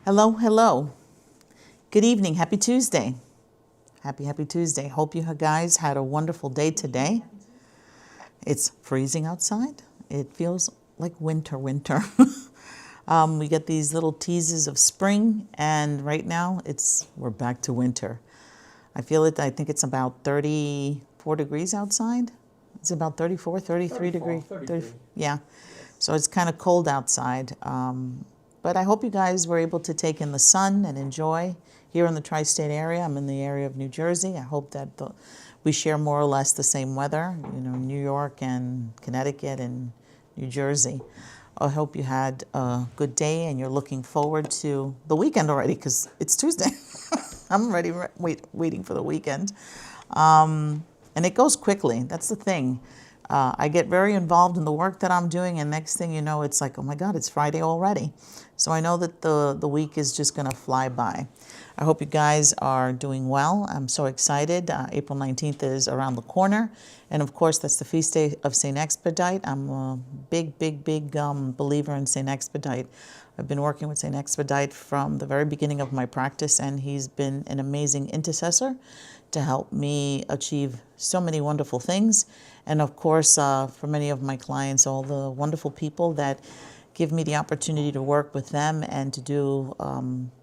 Hello, hello. Good evening. Happy Tuesday. Happy Tuesday. Hope you guys had a wonderful day today. It's freezing outside. It feels like winter. We get these little teases of spring, and right now we're back to winter. I feel it. I think it's about 34 degrees outside. It's about 34, 33 degrees. 30, yeah. So it's kind of cold outside. But I hope you guys were able to take in the sun and enjoy here in the tri-state area. I'm in the area of New Jersey. I hope that we share more or less the same weather, New York and Connecticut and New Jersey. I hope you had a good day and you're looking forward to the weekend already because it's Tuesday. I'm already waiting for the weekend. And it goes quickly. That's the thing. I get very involved in the work that I'm doing, and next thing you know, it's like, oh my God, it's Friday already. So I know that the week is just going to fly by. I hope you guys are doing well. I'm so excited. April 19th is around the corner. And of course, that's the feast day of St. Expedite. I'm a big believer in St. Expedite. I've been working with St. Expedite from the very beginning of my practice, and he's been an amazing intercessor to help me achieve so many wonderful things. And of course, for many of my clients, all the wonderful people that give me the opportunity to work with them and to do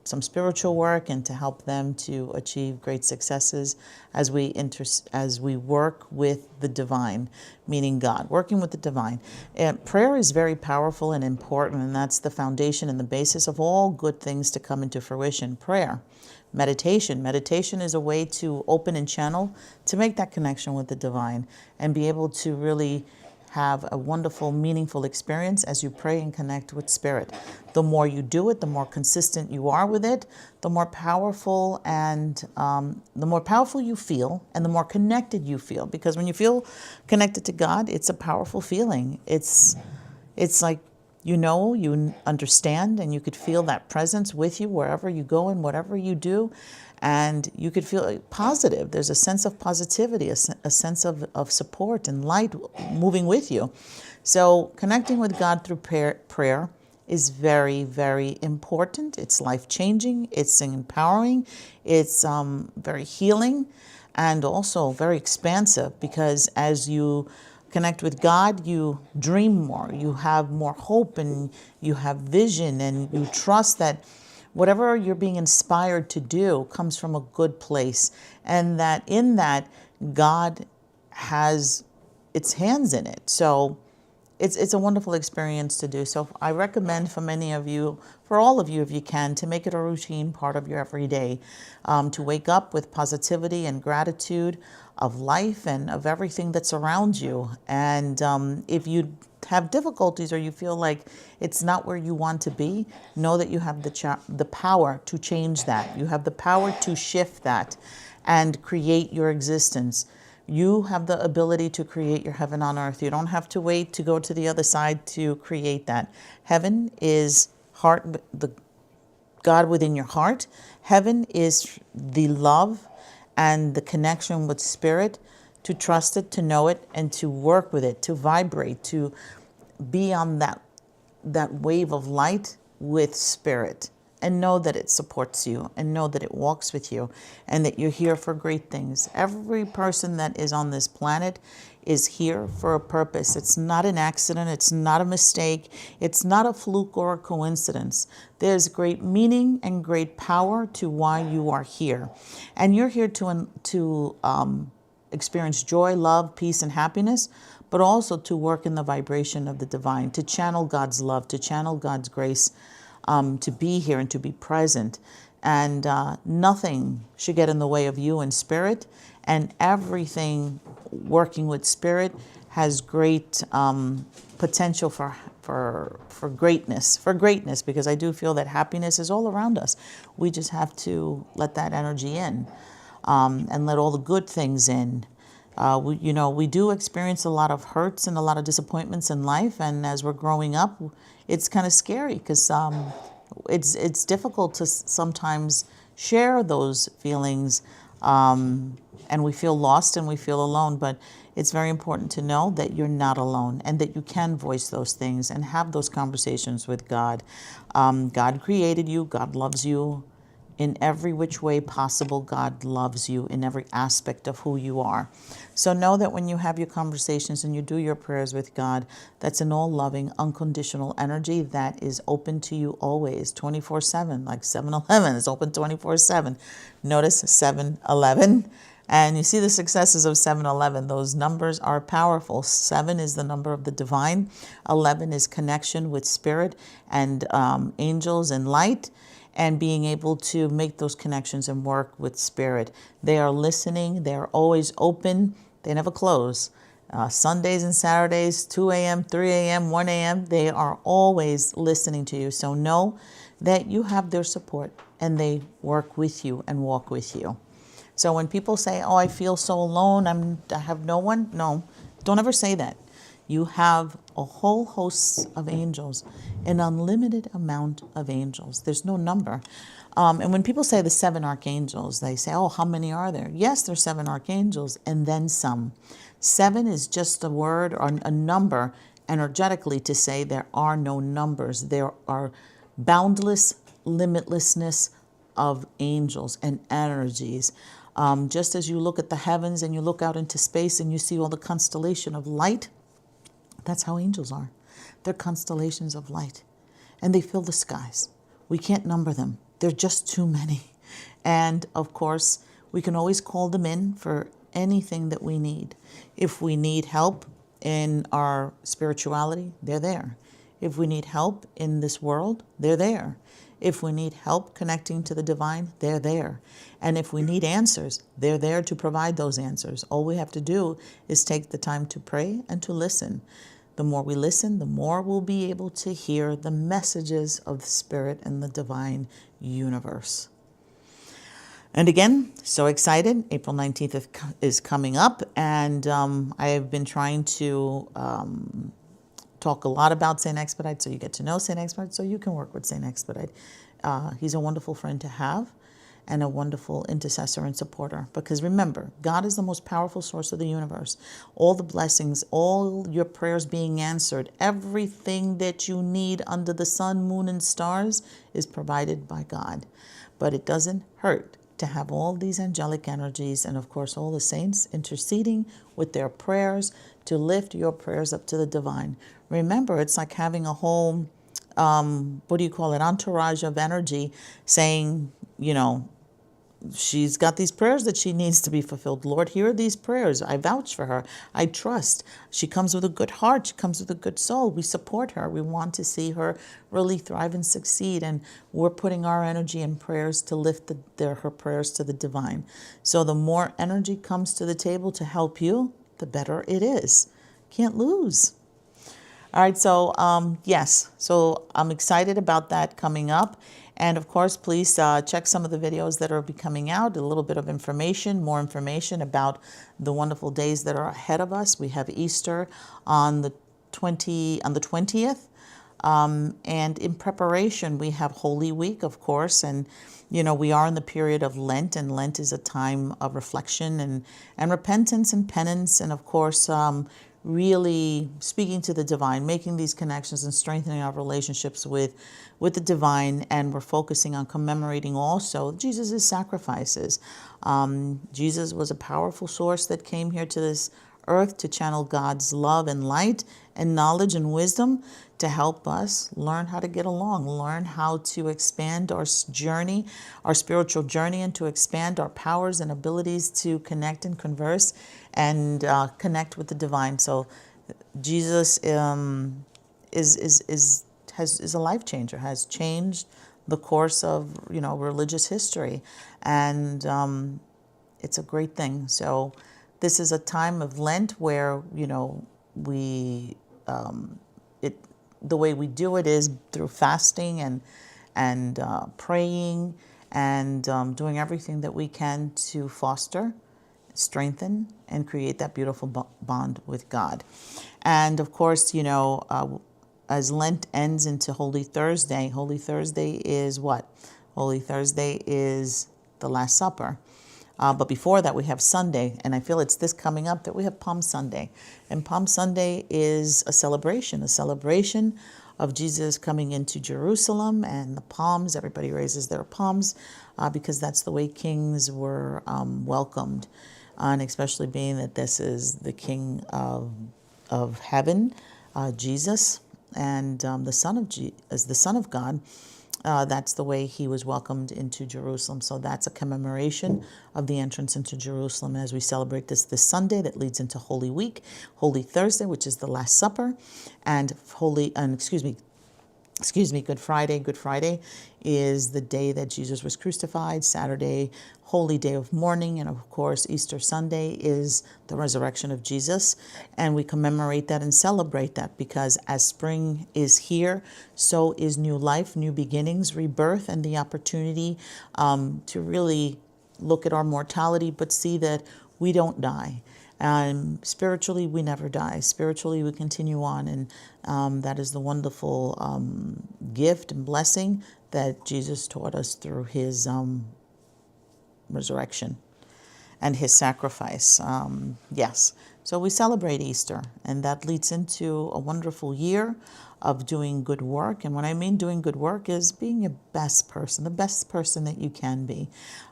some spiritual work and to help them to achieve great successes as we work with the divine, meaning God, working with the divine. And prayer is very powerful and important, and that's the foundation and the basis of all good things to come into fruition. Prayer. Meditation is a way to open and channel, to make that connection with the divine and be able to really have a wonderful, meaningful experience as you pray and connect with spirit. The more you do it, the more consistent you are with it, the more powerful you feel, and the more connected you feel. Because when you feel connected to God, it's a powerful feeling. It's like you understand, and you could feel that presence with you wherever you go and whatever you do. And you could feel positive. There's a sense of positivity, a sense of support and light moving with you. So connecting with God through prayer is very, very important. It's life-changing. It's empowering. It's very healing and also very expansive, because as you connect with God, you dream more, you have more hope, and you have vision, and you trust that whatever you're being inspired to do comes from a good place, and that in that God has its hands in it. So it's a wonderful experience to do. So I recommend for many of you, for all of you if you can, to make it a routine part of your everyday, to wake up with positivity and gratitude of life and of everything that's around you. And if you have difficulties or you feel like it's not where you want to be, know that you have the power to change that. You have the power to shift that and create your existence. You have the ability to create your heaven on earth. You don't have to wait to go to the other side to create that. Heaven is the God within your heart. Heaven is the love and the connection with spirit, to trust it, to know it, and to work with it, to vibrate, to be on that wave of light with spirit. And know that it supports you, and know that it walks with you, and that you're here for great things. Every person that is on this planet is here for a purpose. It's not an accident. It's not a mistake. It's not a fluke or a coincidence. There's great meaning and great power to why you are here. And you're here to experience joy, love, peace, and happiness, but also to work in the vibration of the divine, to channel God's love, to channel God's grace, to be here and to be present. And nothing should get in the way of you and spirit. And everything working with spirit has great potential for greatness, because I do feel that happiness is all around us. We just have to let that energy in, and let all the good things in. We do experience a lot of hurts and a lot of disappointments in life, and as we're growing up, it's kind of scary, because it's difficult to sometimes share those feelings And we feel lost and we feel alone, but it's very important to know that you're not alone and that you can voice those things and have those conversations with God. God created you. God loves you in every which way possible. God loves you in every aspect of who you are. So know that when you have your conversations and you do your prayers with God, that's an all-loving, unconditional energy that is open to you always, 24/7, like 7-Eleven is open 24/7. Notice 7-Eleven. And you see the successes of 7-Eleven. Those numbers are powerful. 7 is the number of the divine. 11 is connection with spirit and angels and light, and being able to make those connections and work with spirit. They are listening. They are always open. They never close. Sundays and Saturdays, 2 a.m., 3 a.m., 1 a.m., they are always listening to you. So know that you have their support and they work with you and walk with you. So when people say, oh, I feel so alone, I have no one, no, don't ever say that. You have a whole host of angels, an unlimited amount of angels. There's no number. And when people say the 7 archangels, they say, oh, how many are there? Yes, there's 7 archangels and then some. 7 is just a word or a number energetically to say there are no numbers. There are boundless limitlessness of angels and energies. Just as you look at the heavens and you look out into space and you see all the constellation of light, that's how angels are. They're constellations of light, and they fill the skies. We can't number them. They're just too many. And of course, we can always call them in for anything that we need. If we need help in our spirituality, they're there. If we need help in this world, they're there. If we need help connecting to the divine, they're there. And if we need answers, they're there to provide those answers. All we have to do is take the time to pray and to listen. The more we listen, the more we'll be able to hear the messages of the Spirit and the divine universe. And again, so excited. April 19th is coming up, and I have been trying to talk a lot about St. Expedite, so you get to know St. Expedite, so you can work with St. Expedite. He's a wonderful friend to have and a wonderful intercessor and supporter. Because remember, God is the most powerful source of the universe. All the blessings, all your prayers being answered, everything that you need under the sun, moon, and stars is provided by God. But it doesn't hurt to have all these angelic energies and, of course, all the saints interceding with their prayers to lift your prayers up to the divine. Remember, it's like having a whole, entourage of energy saying, she's got these prayers that she needs to be fulfilled. Lord, here are these prayers. I vouch for her. I trust. She comes with a good heart. She comes with a good soul. We support her. We want to see her really thrive and succeed. And we're putting our energy and prayers to lift her prayers to the divine. So the more energy comes to the table to help you, the better it is. Can't lose. All right, so yes, so I'm excited about that coming up. And of course, please check some of the videos that are coming out, a little bit of information, more information about the wonderful days that are ahead of us. We have Easter on the 20th. And in preparation, we have Holy Week, of course, and we are in the period of Lent, and Lent is a time of reflection and repentance and penance, and of course, really speaking to the divine, making these connections and strengthening our relationships with the divine. And we're focusing on commemorating also Jesus' sacrifices. Jesus was a powerful source that came here to this earth to channel God's love and light and knowledge and wisdom to help us learn how to get along, learn how to expand our journey, our spiritual journey, and to expand our powers and abilities to connect and converse and connect with the divine. So Jesus is a life changer, has changed the course of religious history, and it's a great thing. So this is a time of Lent where we the way we do it is through fasting and praying and doing everything that we can to foster, strengthen, and create that beautiful bond with God. And of course, as Lent ends into Holy Thursday is what? Holy Thursday is the Last Supper. But before that, we have Sunday, and I feel it's this coming up that we have Palm Sunday. And Palm Sunday is a celebration of Jesus coming into Jerusalem, and the palms, everybody raises their palms because that's the way kings were welcomed. And especially being that this is the King of heaven, Jesus, and the Son of God. That's the way he was welcomed into Jerusalem. So that's a commemoration of the entrance into Jerusalem as we celebrate this Sunday that leads into Holy Week, Holy Thursday, which is the Last Supper, and Good Friday. Good Friday is the day that Jesus was crucified. Saturday, Holy Day of Mourning. And of course, Easter Sunday is the resurrection of Jesus. And we commemorate that and celebrate that because as spring is here, so is new life, new beginnings, rebirth, and the opportunity to really look at our mortality, but see that we don't die. Spiritually, we never die. Spiritually, we continue on. And that is the wonderful gift and blessing that Jesus taught us through his resurrection and his sacrifice. Yes. So we celebrate Easter, and that leads into a wonderful year of doing good work. And when I mean doing good work is being your best person, the best person that you can be,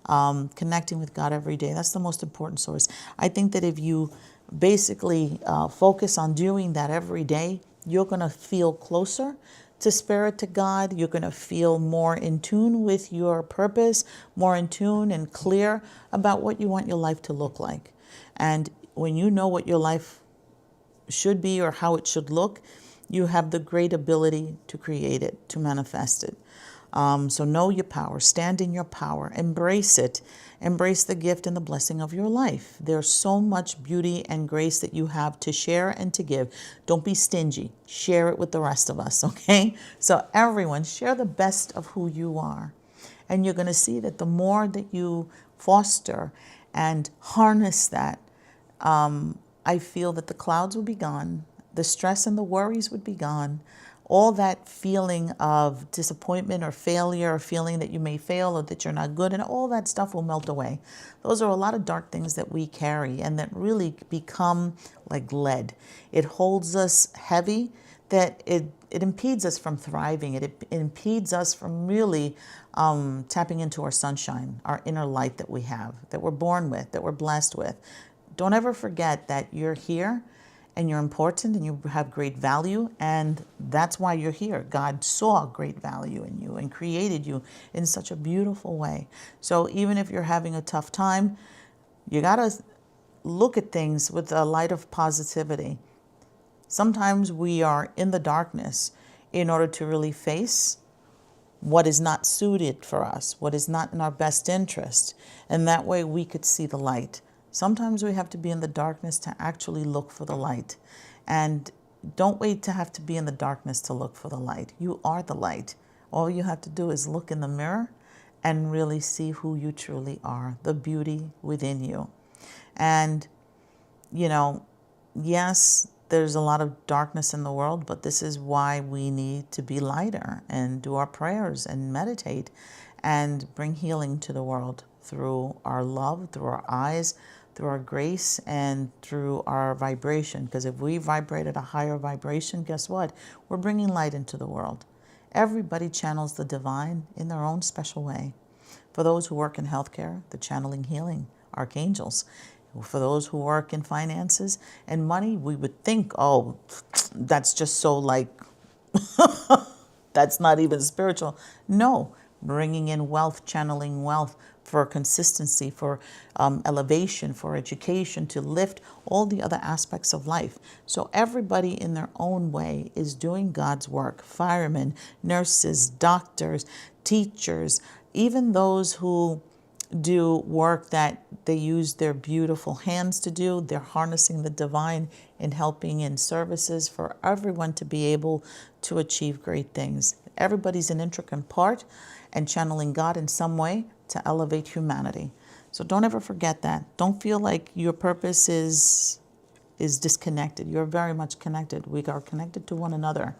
connecting with God every day. That's the most important source. I think that if you basically focus on doing that every day, you're going to feel closer to Spirit, to God. You're going to feel more in tune with your purpose, more in tune and clear about what you want your life to look like. And when you know what your life should be or how it should look, you have the great ability to create it, to manifest it. So know your power, stand in your power, embrace it, embrace the gift and the blessing of your life. There's so much beauty and grace that you have to share and to give. Don't be stingy. Share it with the rest of us, okay? So everyone, share the best of who you are. And you're going to see that the more that you foster and harness that, I feel that the clouds will be gone. The stress and the worries would be gone. All that feeling of disappointment or failure or feeling that you may fail or that you're not good, and all that stuff will melt away. Those are a lot of dark things that we carry and that really become like lead. It holds us heavy, that it impedes us from thriving. It impedes us from really tapping into our sunshine, our inner light that we have, that we're born with, that we're blessed with. Don't ever forget that you're here and you're important and you have great value, and that's why you're here. God saw great value in you and created you in such a beautiful way. So even if you're having a tough time, you got to look at things with a light of positivity. Sometimes we are in the darkness in order to really face what is not suited for us, what is not in our best interest, and that way we could see the light. Sometimes we have to be in the darkness to actually look for the light. And don't wait to have to be in the darkness to look for the light. You are the light. All you have to do is look in the mirror and really see who you truly are, the beauty within you. And, you know, yes, there's a lot of darkness in the world, but this is why we need to be lighter and do our prayers and meditate and bring healing to the world through our love, through our eyes, through our grace, and through our vibration. Because if we vibrate at a higher vibration, guess what? We're bringing light into the world. Everybody channels the divine in their own special way. For those who work in healthcare, they're channeling healing, archangels. For those who work in finances and money, we would think, oh, that's just so like, that's not even spiritual. No, bringing in wealth, channeling wealth for consistency, for elevation, for education, to lift all the other aspects of life. So everybody in their own way is doing God's work. Firemen, nurses, doctors, teachers, even those who do work that they use their beautiful hands to do. They're harnessing the divine and helping in services for everyone to be able to achieve great things. Everybody's an intricate part and channeling God in some way to elevate humanity. So don't ever forget that. Don't feel like your purpose is disconnected. You're very much connected. We are connected to one another.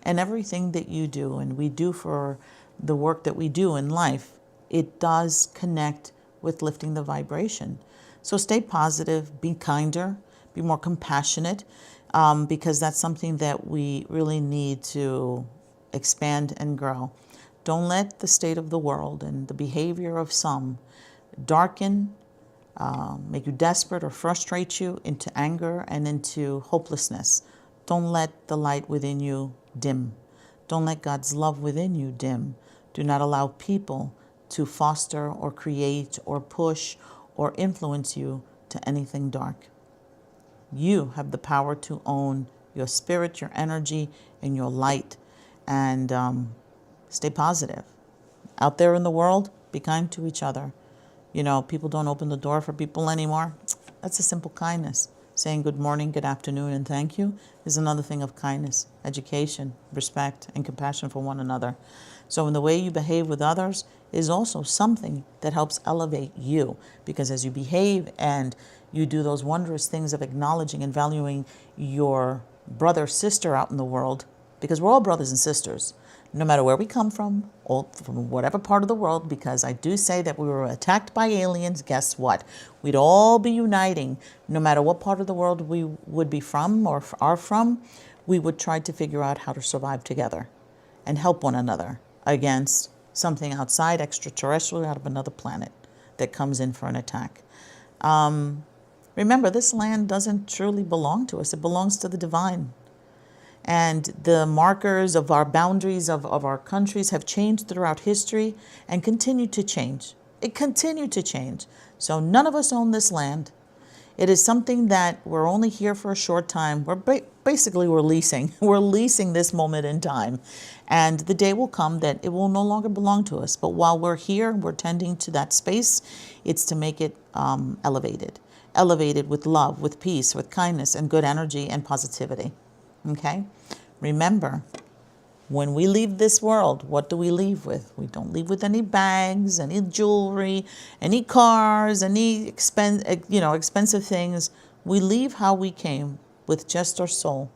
And everything that you do and we do for the work that we do in life, it does connect with lifting the vibration. So stay positive, be kinder, be more compassionate, because that's something that we really need to expand and grow. Don't let the state of the world and the behavior of some darken, make you desperate or frustrate you into anger and into hopelessness. Don't let the light within you dim. Don't let God's love within you dim. Do not allow people to foster or create or push or influence you to anything dark. You have the power to own your spirit, your energy, and your light. And stay positive. Out there in the world, be kind to each other. You know, people don't open the door for people anymore. That's a simple kindness. Saying good morning, good afternoon, and thank you is another thing of kindness, education, respect, and compassion for one another. So in the way you behave with others is also something that helps elevate you, because as you behave and you do those wondrous things of acknowledging and valuing your brother, sister out in the world, because we're all brothers and sisters, no matter where we come from, or from whatever part of the world, because I do say that we were attacked by aliens, guess what? We'd all be uniting, no matter what part of the world we would be from or are from, we would try to figure out how to survive together and help one another against something outside, extraterrestrial, out of another planet that comes in for an attack. Remember, this land doesn't truly belong to us. It belongs to the divine. And the markers of our boundaries of our countries have changed throughout history and continue to change. It continued to change. So none of us own this land. It is something that we're only here for a short time. Basically we're leasing. We're leasing this moment in time. And the day will come that it will no longer belong to us. But while we're here, we're tending to that space. It's to make it elevated. Elevated with love, with peace, with kindness, and good energy and positivity. Okay? Remember, when we leave this world, what do we leave with? We don't leave with any bags, any jewelry, any cars, any expensive things. We leave how we came, with just our soul.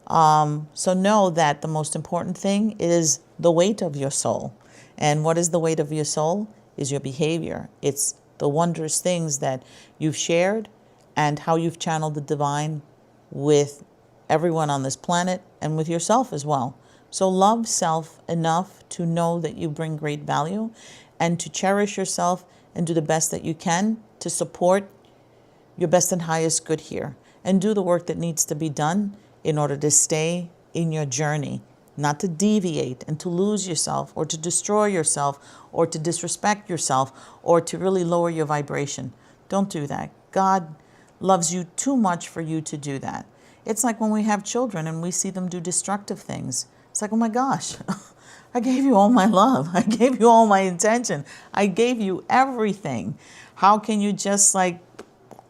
So know that the most important thing is the weight of your soul. And what is the weight of your soul? Is your behavior. It's the wondrous things that you've shared and how you've channeled the divine with everyone on this planet and with yourself as well. So love self enough to know that you bring great value, and to cherish yourself and do the best that you can to support your best and highest good here, and do the work that needs to be done in order to stay in your journey, not to deviate and to lose yourself or to destroy yourself or to disrespect yourself or to really lower your vibration. Don't do that. God loves you too much for you to do that. It's like when we have children and we see them do destructive things. It's like, oh my gosh, I gave you all my love. I gave you all my intention. I gave you everything. How can you just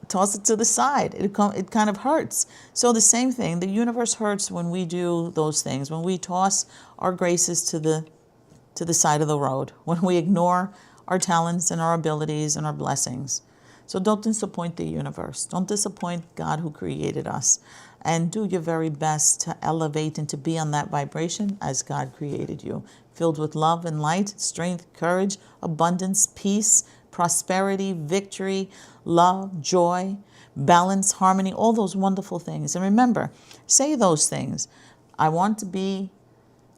toss it to the side? It kind of hurts. So the same thing, the universe hurts when we do those things, when we toss our graces to the side of the road, when we ignore our talents and our abilities and our blessings. So don't disappoint the universe. Don't disappoint God who created us. And do your very best to elevate and to be on that vibration as God created you, filled with love and light, strength, courage, abundance, peace, prosperity, victory, love, joy, balance, harmony, all those wonderful things. And remember, say those things. I want to be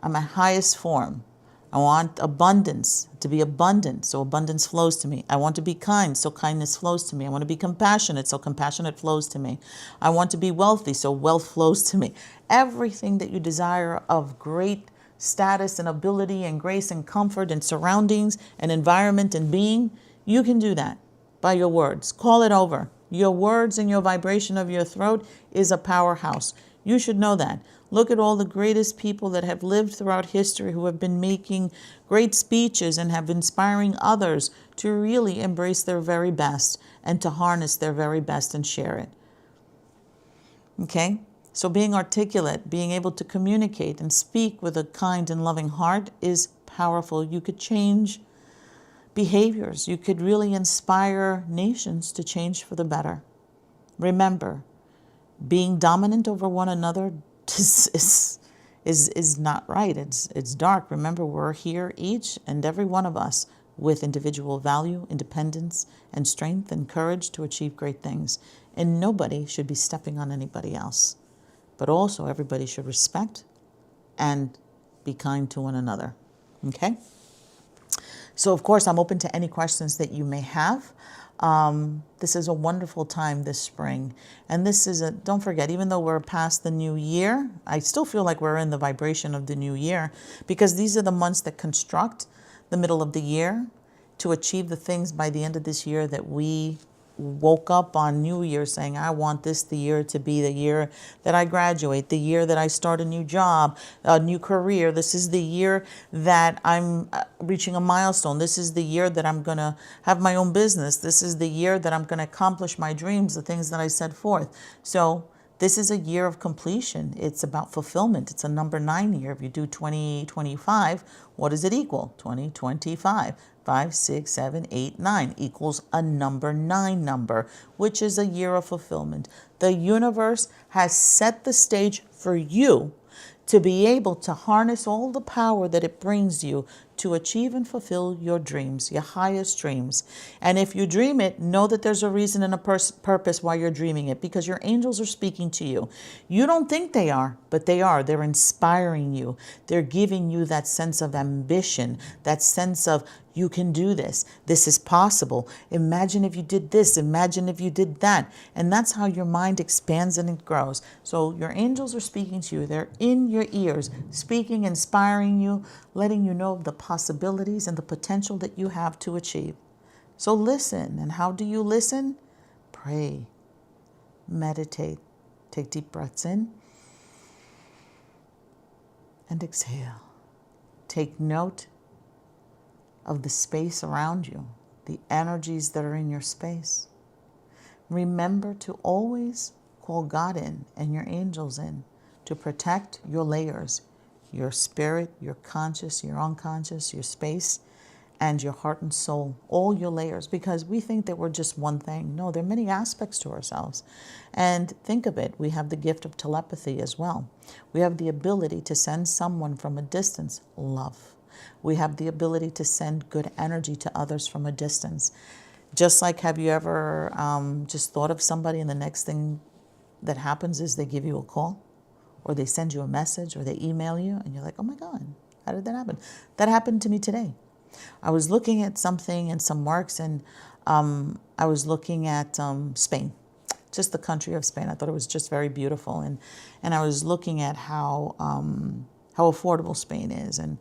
on my highest form. I want abundance, to be abundant, so abundance flows to me. I want to be kind, so kindness flows to me. I want to be compassionate, so compassionate flows to me. I want to be wealthy, so wealth flows to me. Everything that you desire of great status and ability and grace and comfort and surroundings and environment and being, you can do that by your words. Call it over. Your words and your vibration of your throat is a powerhouse. You should know that. Look at all the greatest people that have lived throughout history who have been making great speeches and have inspiring others to really embrace their very best and to harness their very best and share it. Okay? So being articulate, being able to communicate and speak with a kind and loving heart is powerful. You could change behaviors. You could really inspire nations to change for the better. Remember, being dominant over one another is not right. It's dark. Remember, we're here, each and every one of us, with individual value, independence, and strength and courage to achieve great things. And nobody should be stepping on anybody else. But also everybody should respect and be kind to one another. Okay? So, of course, I'm open to any questions that you may have. This is a wonderful time this spring. And this is don't forget, even though we're past the new year, I still feel like we're in the vibration of the new year, because these are the months that construct the middle of the year to achieve the things by the end of this year that we woke up on New Year saying, I want the year to be the year that I graduate, the year that I start a new job, a new career. This is the year that I'm reaching a milestone. This is the year that I'm going to have my own business. This is the year that I'm going to accomplish my dreams, the things that I set forth. So this is a year of completion. It's about fulfillment. It's a number 9 year. If you do 2025, what does it equal? 2025. 5, 6, 7, 8, 9 equals a number 9 number, which is a year of fulfillment. The universe has set the stage for you to be able to harness all the power that it brings you to achieve and fulfill your dreams, your highest dreams. And if you dream it, know that there's a reason and a purpose why you're dreaming it, because your angels are speaking to you. You don't think they are, but they are. They're inspiring you. They're giving you that sense of ambition, that sense of you can do this. This is possible. Imagine if you did this. Imagine if you did that. And that's how your mind expands and it grows. So your angels are speaking to you. They're in your ears, speaking, inspiring you, letting you know of the possibilities and the potential that you have to achieve. So listen. And how do you listen? Pray, meditate, take deep breaths in and exhale. Take note of the space around you, the energies that are in your space. Remember to always call God in and your angels in to protect your layers, your spirit, your conscious, your unconscious, your space, and your heart and soul, all your layers, because we think that we're just one thing. No, there are many aspects to ourselves. And think of it, we have the gift of telepathy as well. We have the ability to send someone from a distance love. We have the ability to send good energy to others from a distance. Just like, have you ever just thought of somebody and the next thing that happens is they give you a call or they send you a message or they email you and you're like, oh my God, how did that happen? That happened to me today. I was looking at something in some works and I was looking at Spain, just the country of Spain. I thought it was just very beautiful. And I was looking at how affordable Spain is, and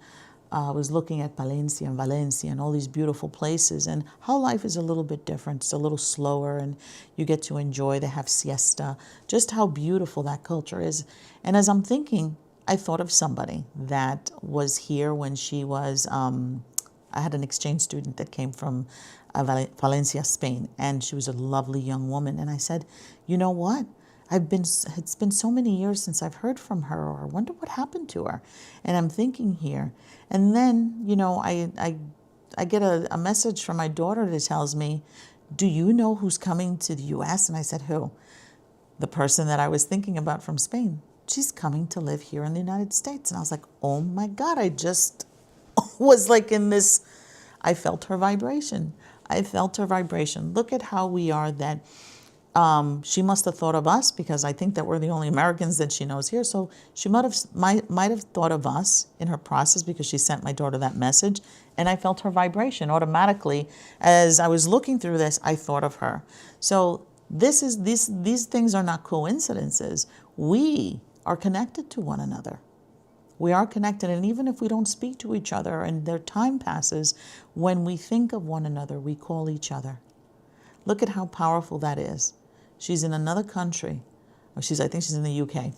I was looking at Palencia and Valencia and all these beautiful places, and how life is a little bit different. It's a little slower and you get to enjoy. They have siesta, just how beautiful that culture is. And as I'm thinking, I thought of somebody that was here when she was, I had an exchange student that came from Valencia, Spain, and she was a lovely young woman. And I said, you know what? It's been so many years since I've heard from her, or I wonder what happened to her. And I'm thinking here. And then, I get a message from my daughter that tells me, do you know who's coming to the U.S.? And I said, who? The person that I was thinking about from Spain. She's coming to live here in the United States. And I was like, oh my God, I just was like in this, I felt her vibration. I felt her vibration. Look at how we are that she must have thought of us, because I think that we're the only Americans that she knows here. So she might have thought of us in her process, because she sent my daughter that message, and I felt her vibration automatically. As I was looking through this, I thought of her. So these things are not coincidences. We are connected to one another. We are connected, and even if we don't speak to each other and their time passes, when we think of one another, we call each other. Look at how powerful that is. She's in another country, or I think she's in the UK,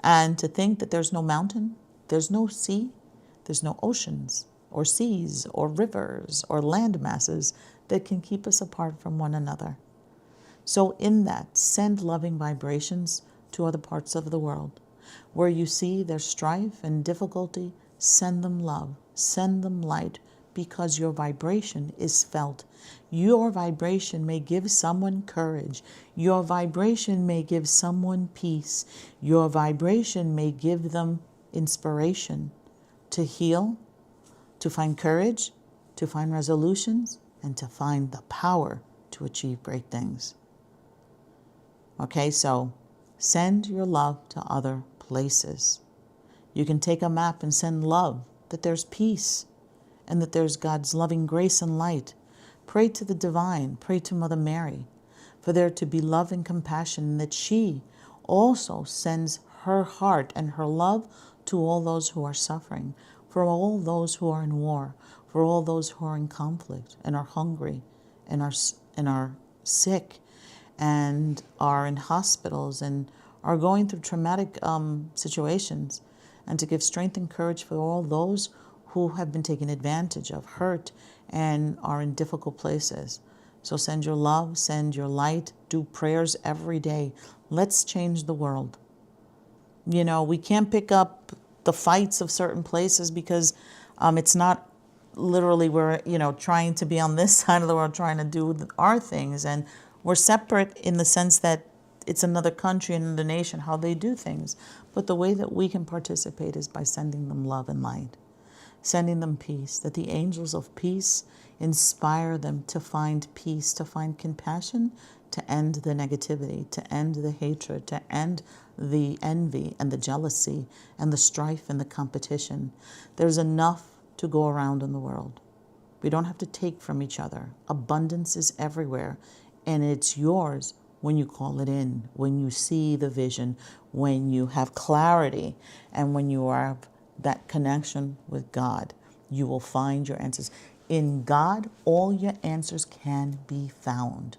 and to think that there's no mountain, there's no sea, there's no oceans or seas or rivers or land masses that can keep us apart from one another. So in that, send loving vibrations to other parts of the world. Where you see there's strife and difficulty, send them love, send them light, because your vibration is felt. Your vibration may give someone courage. Your vibration may give someone peace. Your vibration may give them inspiration to heal, to find courage, to find resolutions, and to find the power to achieve great things. Okay, so send your love to other places. You can take a map and send love, that there's peace and that there's God's loving grace and light. Pray to the divine, pray to Mother Mary, for there to be love and compassion, and that she also sends her heart and her love to all those who are suffering, for all those who are in war, for all those who are in conflict and are hungry and are sick and are in hospitals and are going through traumatic situations, and to give strength and courage for all those who have been taken advantage of, hurt, and are in difficult places. So send your love, send your light, do prayers every day. Let's change the world. You know, we can't pick up the fights of certain places because it's not literally we're, trying to be on this side of the world, trying to do our things. And we're separate in the sense that it's another country and another nation, how they do things. But the way that we can participate is by sending them love and light, sending them peace, that the angels of peace inspire them to find peace, to find compassion, to end the negativity, to end the hatred, to end the envy and the jealousy and the strife and the competition. There's enough to go around in the world. We don't have to take from each other. Abundance is everywhere, and it's yours when you call it in, when you see the vision, when you have clarity, and when you have that connection with God. You will find your answers. In God, all your answers can be found.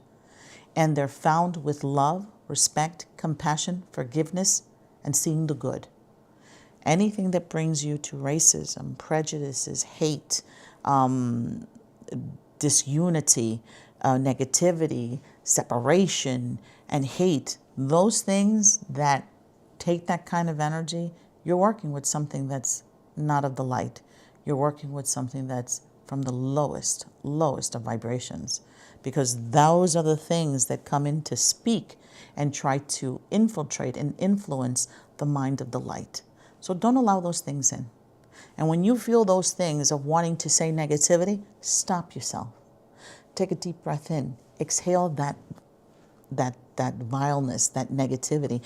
And they're found with love, respect, compassion, forgiveness, and seeing the good. Anything that brings you to racism, prejudices, hate, disunity, negativity, separation, and hate, those things that take that kind of energy, you're working with something that's not of the light. You're working with something that's from the lowest of vibrations, because those are the things that come in to speak and try to infiltrate and influence the mind of the light. So don't allow those things in. And when you feel those things of wanting to say negativity, stop yourself. Take a deep breath in. Exhale that vileness, that negativity.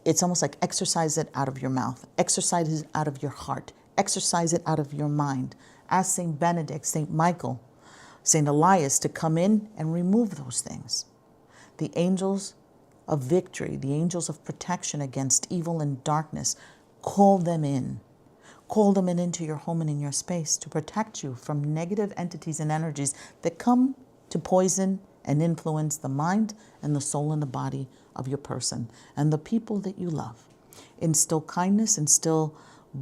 It's almost like exercise it out of your mouth. Exercise it out of your heart. Exercise it out of your mind. Ask St. Benedict, St. Michael, St. Elias to come in and remove those things. The angels of victory, the angels of protection against evil and darkness, call them in. Call them in into your home and in your space to protect you from negative entities and energies that come to poison and influence the mind and the soul and the body of your person and the people that you love. Instill kindness, instill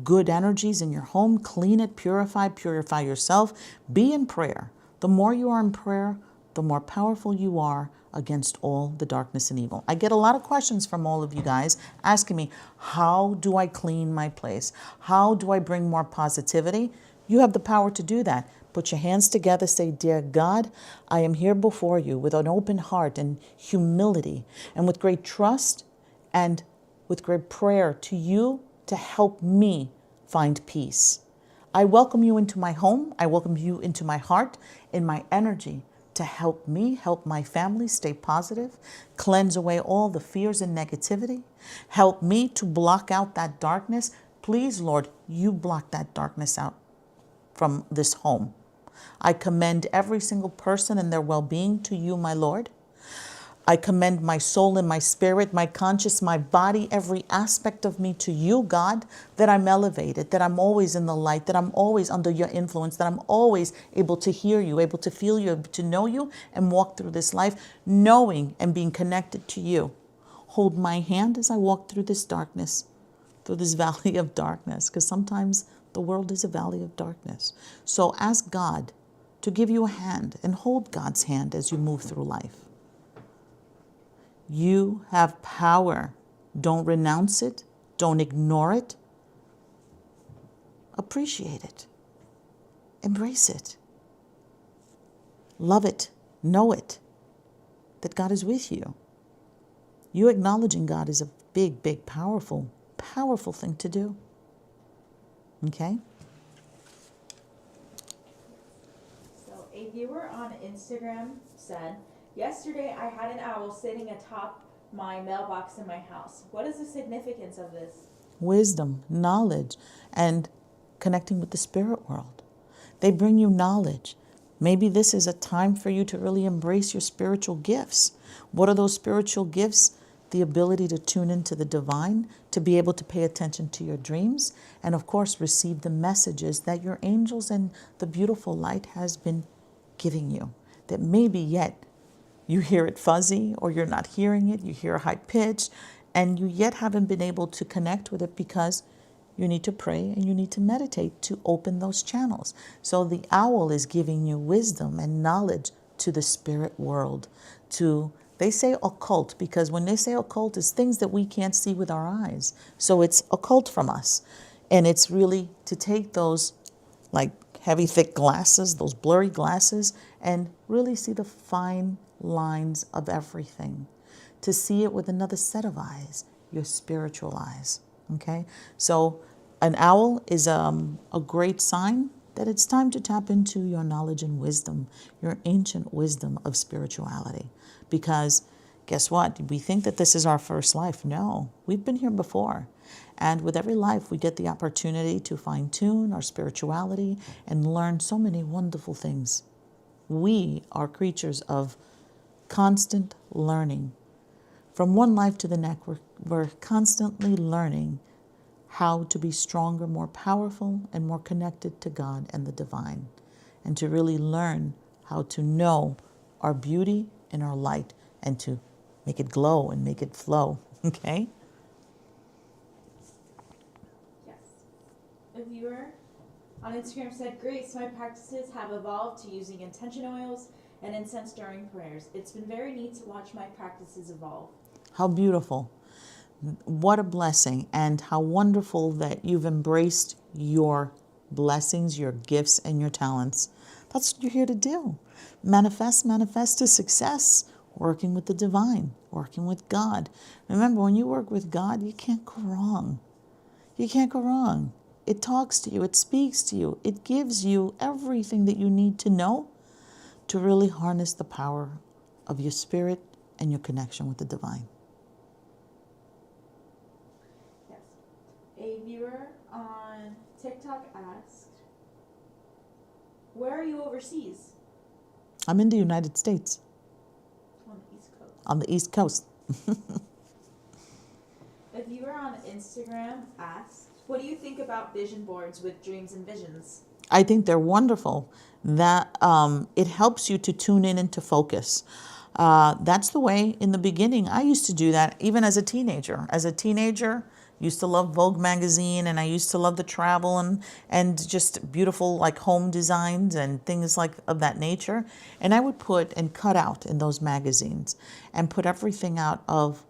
good energies in your home, clean it, purify yourself. Be in prayer. The more you are in prayer, the more powerful you are against all the darkness and evil. I get a lot of questions from all of you guys asking me, how do I clean my place? How do I bring more positivity? You have the power to do that. Put your hands together, say, Dear God, I am here before you with an open heart and humility and with great trust and with great prayer to you to help me find peace. I welcome you into my home. I welcome you into my heart, in my energy, to help me, help my family stay positive, cleanse away all the fears and negativity, help me to block out that darkness. Please, Lord, you block that darkness out from this home. I commend every single person and their well-being to you, my Lord. I commend my soul and my spirit, my conscience, my body, every aspect of me to you, God, that I'm elevated, that I'm always in the light, that I'm always under your influence, that I'm always able to hear you, able to feel you, able to know you, and walk through this life, knowing and being connected to you. Hold my hand as I walk through this darkness, through this valley of darkness, because sometimes the world is a valley of darkness. So ask God to give you a hand and hold God's hand as you move through life. You have power. Don't renounce it. Don't ignore it. Appreciate it. Embrace it. Love it. Know it. That God is with you. You acknowledging God is a big, big, powerful thing to do. Okay? A viewer on Instagram said, "Yesterday I had an owl sitting atop my mailbox in my house. What is the significance of this?" Wisdom, knowledge, and connecting with the spirit world. They bring you knowledge. Maybe this is a time for you to really embrace your spiritual gifts. What are those spiritual gifts? The ability to tune into the divine, to be able to pay attention to your dreams, and of course, receive the messages that your angels and the beautiful light has been giving you. That maybe yet you hear it fuzzy or you're not hearing it, you hear a high pitch, and you yet haven't been able to connect with it because you need to pray and you need to meditate to open those channels. So the owl is giving you wisdom and knowledge to the spirit world. They say occult because when they say occult, it's things that we can't see with our eyes. So it's occult from us. And it's really to take those like heavy, thick glasses, those blurry glasses, and really see the fine lines of everything. To see it with another set of eyes, your spiritual eyes. Okay? So an owl is a great sign that it's time to tap into your knowledge and wisdom, your ancient wisdom of spirituality. Because guess what? We think that this is our first life. No, we've been here before. And with every life, we get the opportunity to fine-tune our spirituality and learn so many wonderful things. We are creatures of constant learning. From one life to the next, we're constantly learning how to be stronger, more powerful, and more connected to God and the divine. And to really learn how to know our beauty and our light and to make it glow and make it flow. Okay? Yes. A viewer on Instagram said, "Grace, my practices have evolved to using intention oils and incense during prayers. It's been very neat to watch my practices evolve." How beautiful. What a blessing, and how wonderful that you've embraced your blessings, your gifts, and your talents. That's what you're here to do. Manifest to success, working with the divine, working with God. Remember, when you work with God, you can't go wrong. You can't go wrong. It talks to you. It speaks to you. It gives you everything that you need to know to really harness the power of your spirit and your connection with the divine. Yes. A viewer on TikTok asked, "Where are you overseas?" I'm in the United States, On the East Coast. on the East Coast. A viewer on Instagram asked, "What do you think about vision boards with dreams and visions?" I think they're wonderful. That it helps you to tune in and to focus. That's the way in the beginning. I used to do that even as a teenager. As a teenager, used to love Vogue magazine, and I used to love the travel and just beautiful like home designs and things like of that nature. And I would put and cut out in those magazines and put everything out of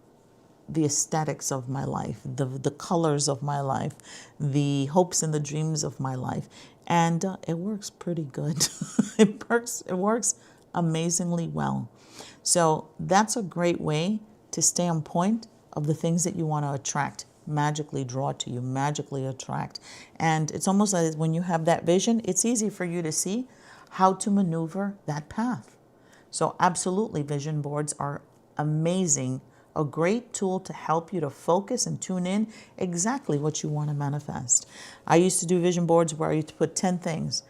the aesthetics of my life, the colors of my life, the hopes and the dreams of my life. And it works pretty good. It works amazingly well. So that's a great way to stay on point of the things that you want to attract, magically draw to you, magically attract. And it's almost like when you have that vision, it's easy for you to see how to maneuver that path. So absolutely, vision boards are amazing, a great tool to help you to focus and tune in exactly what you want to manifest. I used to do vision boards where I used to put 10 things.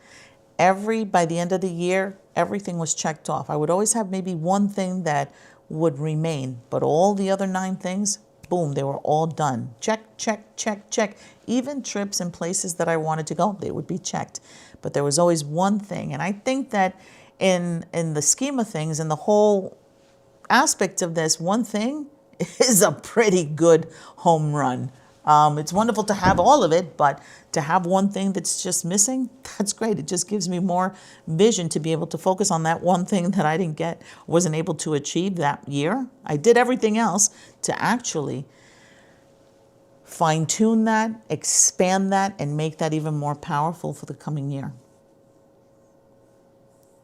By the end of the year, everything was checked off. I would always have maybe one thing that would remain, but all the other 9 things, boom, they were all done. Check, check, check, check. Even trips and places that I wanted to go, they would be checked. But there was always one thing. And I think that in the scheme of things, in the whole aspect of this, one thing is a pretty good home run. It's wonderful to have all of it, but to have one thing that's just missing, that's great. It just gives me more vision to be able to focus on that one thing that I wasn't able to achieve that year. I did everything else to actually fine-tune that, expand that, and make that even more powerful for the coming year.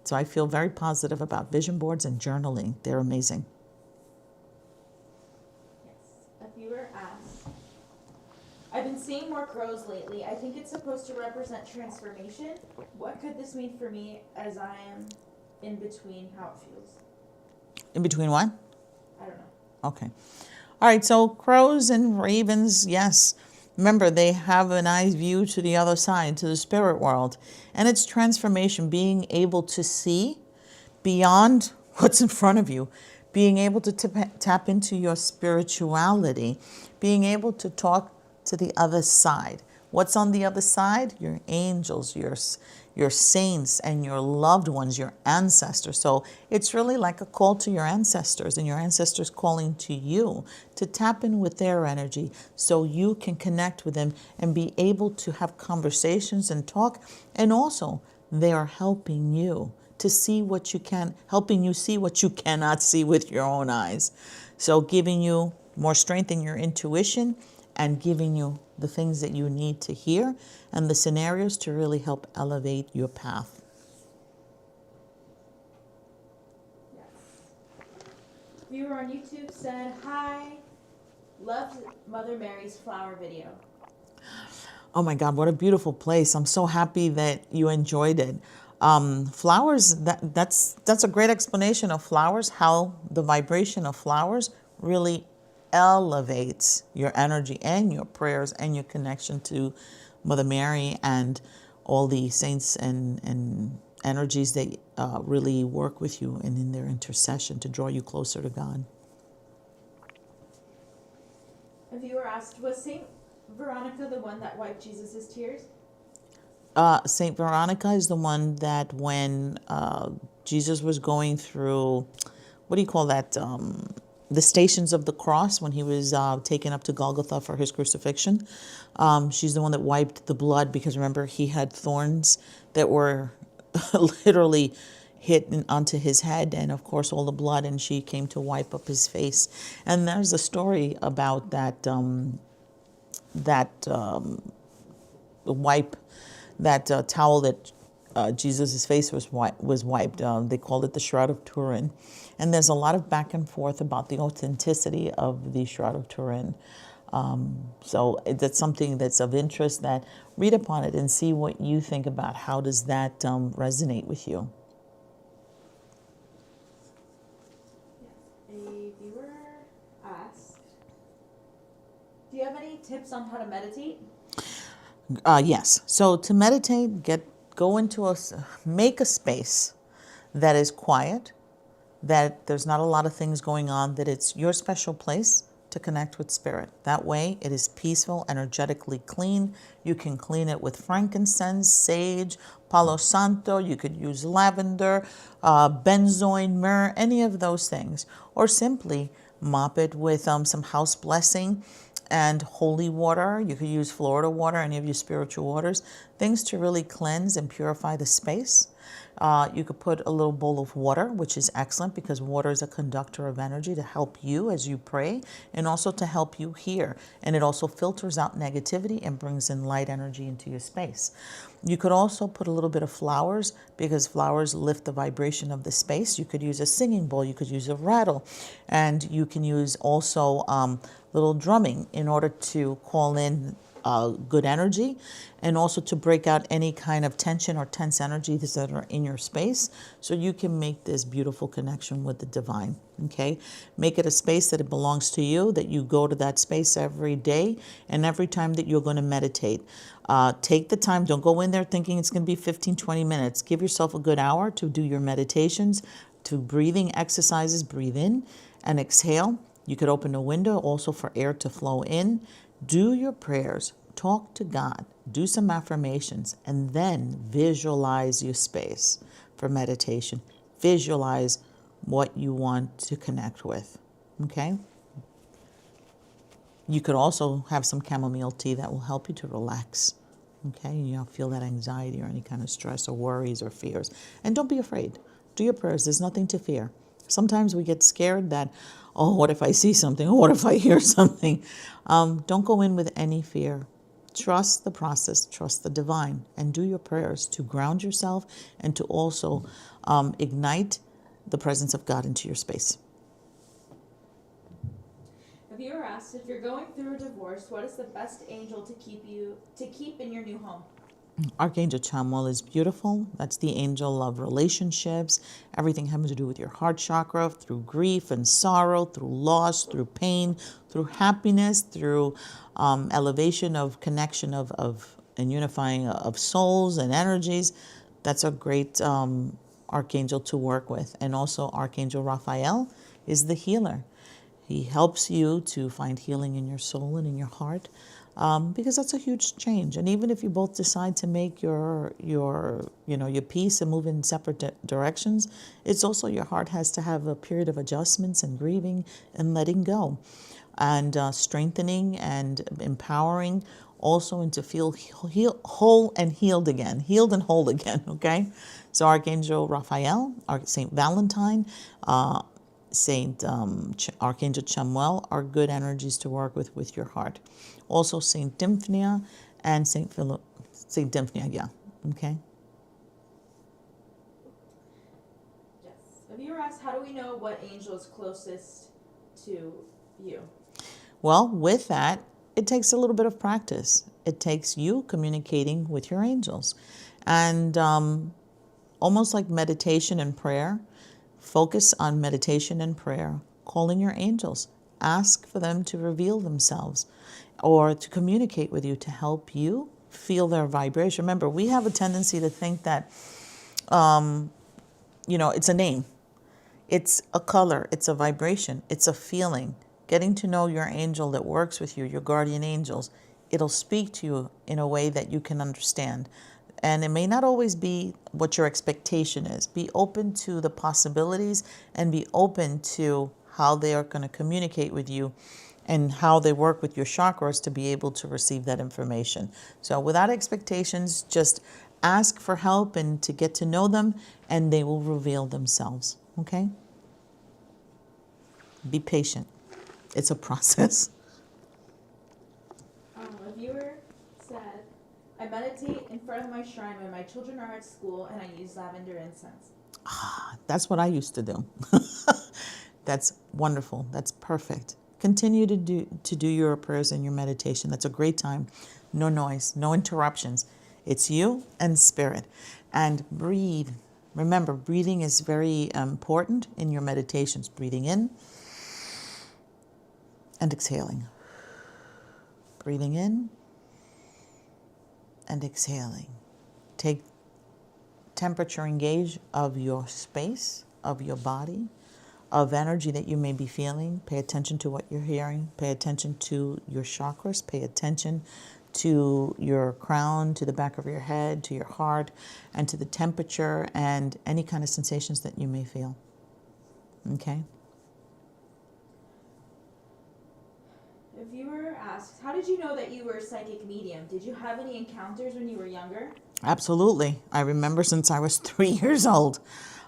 So I feel very positive about vision boards and journaling. They're amazing. Yes. A viewer asks, "I've been seeing more crows lately. I think it's supposed to represent transformation. What could this mean for me as I am in between how it feels. In between what? I don't know. Okay. All right, so crows and ravens, yes. Remember, they have an eye view to the other side, to the spirit world. And it's transformation, being able to see beyond what's in front of you, being able to tap into your spirituality, being able to talk to the other side. What's on the other side? Your angels, your saints, and your loved ones, your ancestors. So it's really like a call to your ancestors, and your ancestors calling to you to tap in with their energy so you can connect with them and be able to have conversations and talk. And also, they are helping you to see what you can, helping you see what you cannot see with your own eyes. So giving you more strength in your intuition and giving you the things that you need to hear and the scenarios to really help elevate your path. Yes. Viewer on YouTube said, hi, loved Mother Mary's flower video. Oh my God, what a beautiful place. I'm so happy that you enjoyed it. Flowers, that's a great explanation of flowers, how the vibration of flowers really elevates your energy and your prayers and your connection to Mother Mary and all the saints and energies that really work with you and in their intercession to draw you closer to God. A viewer asked, was Saint Veronica the one that wiped Jesus' tears? Saint Veronica is the one that when Jesus was going through, what do you call that? The stations of the cross when he was taken up to Golgotha for his crucifixion. She's the one that wiped the blood because remember he had thorns that were literally hit onto his head and of course all the blood, and she came to wipe up his face. And there's a story about that wipe, that towel that Jesus' face was wiped. They called it the Shroud of Turin. And there's a lot of back and forth about the authenticity of the Shroud of Turin. So that's something that's of interest, that read upon it and see what you think about how does that resonate with you. Yes. A viewer asked, do you have any tips on how to meditate? Yes. So to meditate, make a space that is quiet, that there's not a lot of things going on, that it's your special place to connect with spirit. That way it is peaceful, energetically clean. You can clean it with frankincense, sage, palo santo. You could use lavender, benzoin, myrrh, any of those things. Or simply mop it with some house blessing and holy water. You could use Florida water, any of your spiritual waters, things to really cleanse and purify the space. You could put a little bowl of water, which is excellent because water is a conductor of energy to help you as you pray and also to help you hear. And it also filters out negativity and brings in light energy into your space. You could also put a little bit of flowers because flowers lift the vibration of the space. You could use a singing bowl, you could use a rattle, and you can use also little drumming in order to call in good energy and also to break out any kind of tension or tense energies that are in your space so you can make this beautiful connection with the divine. Okay, make it a space that it belongs to you, that you go to that space every day and every time that you're going to meditate. Take the time. Don't go in there thinking it's going to be 15-20 minutes. Give yourself a good hour to do your meditations, to breathing exercises. Breathe in and exhale. You could open a window also for air to flow in. Do your prayers, talk to God, do some affirmations, and then visualize your space for meditation. Visualize what you want to connect with, okay? You could also have some chamomile tea that will help you to relax, okay? You don't feel that anxiety or any kind of stress or worries or fears. And don't be afraid. Do your prayers. There's nothing to fear. Sometimes we get scared that, oh, what if I see something? Oh, what if I hear something? Don't go in with any fear. Trust the process, trust the divine, and do your prayers to ground yourself and to also ignite the presence of God into your space. A viewer asked, if you're going through a divorce, what is the best angel to keep in your new home? Archangel Chamuel is beautiful. That's the angel of relationships, everything having to do with your heart chakra, through grief and sorrow, through loss, through pain, through happiness, through elevation of connection of and unifying of souls and energies. That's a great archangel to work with. And also Archangel Raphael is the healer. He helps you to find healing in your soul and in your heart, because that's a huge change. And even if you both decide to make your peace and move in separate directions, it's also your heart has to have a period of adjustments and grieving and letting go, and strengthening and empowering also, and to feel whole and healed again, healed and whole again. Okay, so Archangel Raphael, Saint Valentine, Archangel Chamuel are good energies to work with your heart. Also Saint Dymphnia and Saint Dymphnia, yeah. Okay. Yes. A viewer asked, how do we know what angel is closest to you? Well, with that, it takes a little bit of practice. It takes you communicating with your angels. And almost like meditation and prayer, focus on meditation and prayer, calling your angels. Ask for them to reveal themselves or to communicate with you to help you feel their vibration. Remember, we have a tendency to think that, it's a name. It's a color. It's a vibration. It's a feeling. Getting to know your angel that works with you, your guardian angels, it'll speak to you in a way that you can understand. And it may not always be what your expectation is. Be open to the possibilities and be open to how they are going to communicate with you and how they work with your chakras to be able to receive that information. So without expectations, just ask for help and to get to know them, and they will reveal themselves. Okay? Be patient. It's a process. A viewer said, I meditate in front of my shrine when my children are at school and I use lavender incense. That's what I used to do. That's wonderful. That's perfect. Continue to do your prayers and your meditation. That's a great time. No noise, no interruptions. It's you and spirit. And breathe. Remember, breathing is very important in your meditations. Breathing in and exhaling. Breathing in and exhaling. Take temperature and gauge of your space, of your body, of energy that you may be feeling. Pay attention to what you're hearing. Pay attention to your chakras. Pay attention to your crown, to the back of your head, to your heart, and to the temperature and any kind of sensations that you may feel. Okay? A viewer asks, how did you know that you were a psychic medium? Did you have any encounters when you were younger? Absolutely. I remember since I was 3 years old.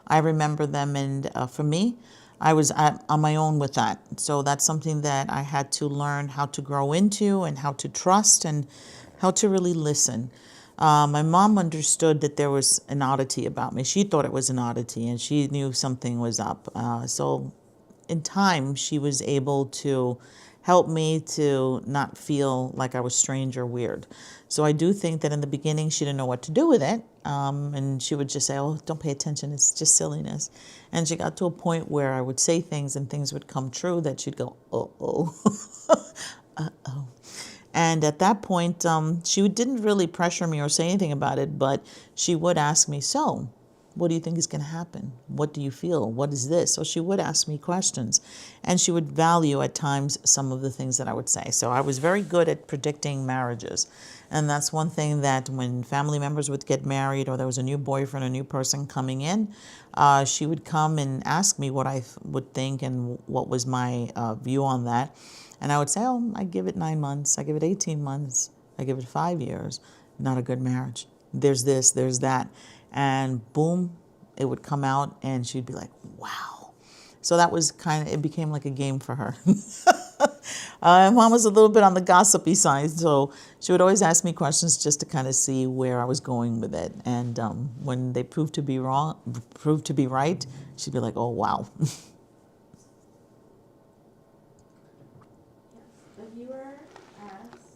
I remember them, and for me, I was on my own with that. So that's something that I had to learn how to grow into and how to trust and how to really listen. My mom understood that there was an oddity about me. She thought it was an oddity, and she knew something was up. So in time, she was able to help me to not feel like I was strange or weird. So I do think that in the beginning, she didn't know what to do with it. And she would just say, oh, don't pay attention. It's just silliness. And she got to a point where I would say things and things would come true that she'd go, uh-oh, uh-oh. And at that point, she didn't really pressure me or say anything about it, but she would ask me, so what do you think is going to happen? What do you feel? What is this? So she would ask me questions, and she would value at times some of the things that I would say. So I was very good at predicting marriages. And that's one thing that when family members would get married or there was a new boyfriend, a new person coming in, she would come and ask me what I would think and what was my view on that. And I would say, oh, I give it 9 months. I give it 18 months. I give it 5 years. Not a good marriage. There's this, there's that. And boom, it would come out and she'd be like, wow. So that was it became like a game for her. Mom was a little bit on the gossipy side, so she would always ask me questions just to kind of see where I was going with it. And when they proved to be right, she'd be like, oh, wow. The viewer asks,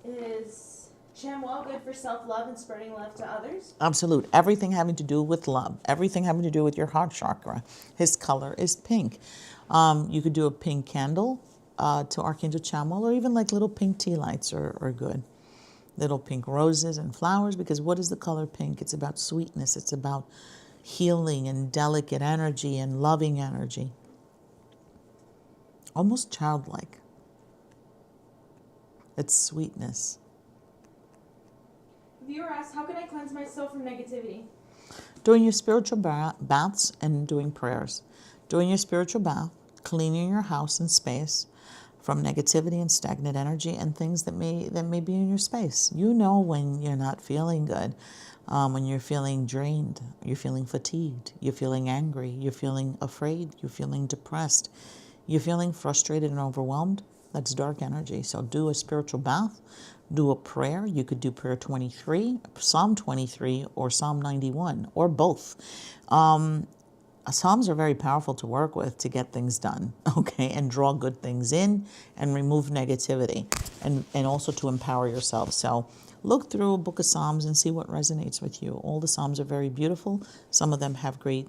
is Chamuel good for self-love and spreading love to others? Absolute. Everything having to do with love. Everything having to do with your heart chakra. His color is pink. You could do a pink candle to Archangel Chamuel, or even like little pink tea lights are good. Little pink roses and flowers, because what is the color pink? It's about sweetness. It's about healing and delicate energy and loving energy. Almost childlike. It's sweetness. Viewer asks, how can I cleanse myself from negativity? Doing your spiritual baths and doing prayers. Doing your spiritual bath, cleaning your house and space from negativity and stagnant energy and things that may be in your space. You know when you're not feeling good, when you're feeling drained, you're feeling fatigued, you're feeling angry, you're feeling afraid, you're feeling depressed, you're feeling frustrated and overwhelmed. That's dark energy. So do a spiritual bath, do a prayer. You could do prayer 23, Psalm 23, or Psalm 91, or both. Psalms are very powerful to work with to get things done, okay, and draw good things in and remove negativity, and also to empower yourself. So look through a book of Psalms and see what resonates with you. All the Psalms are very beautiful. Some of them have great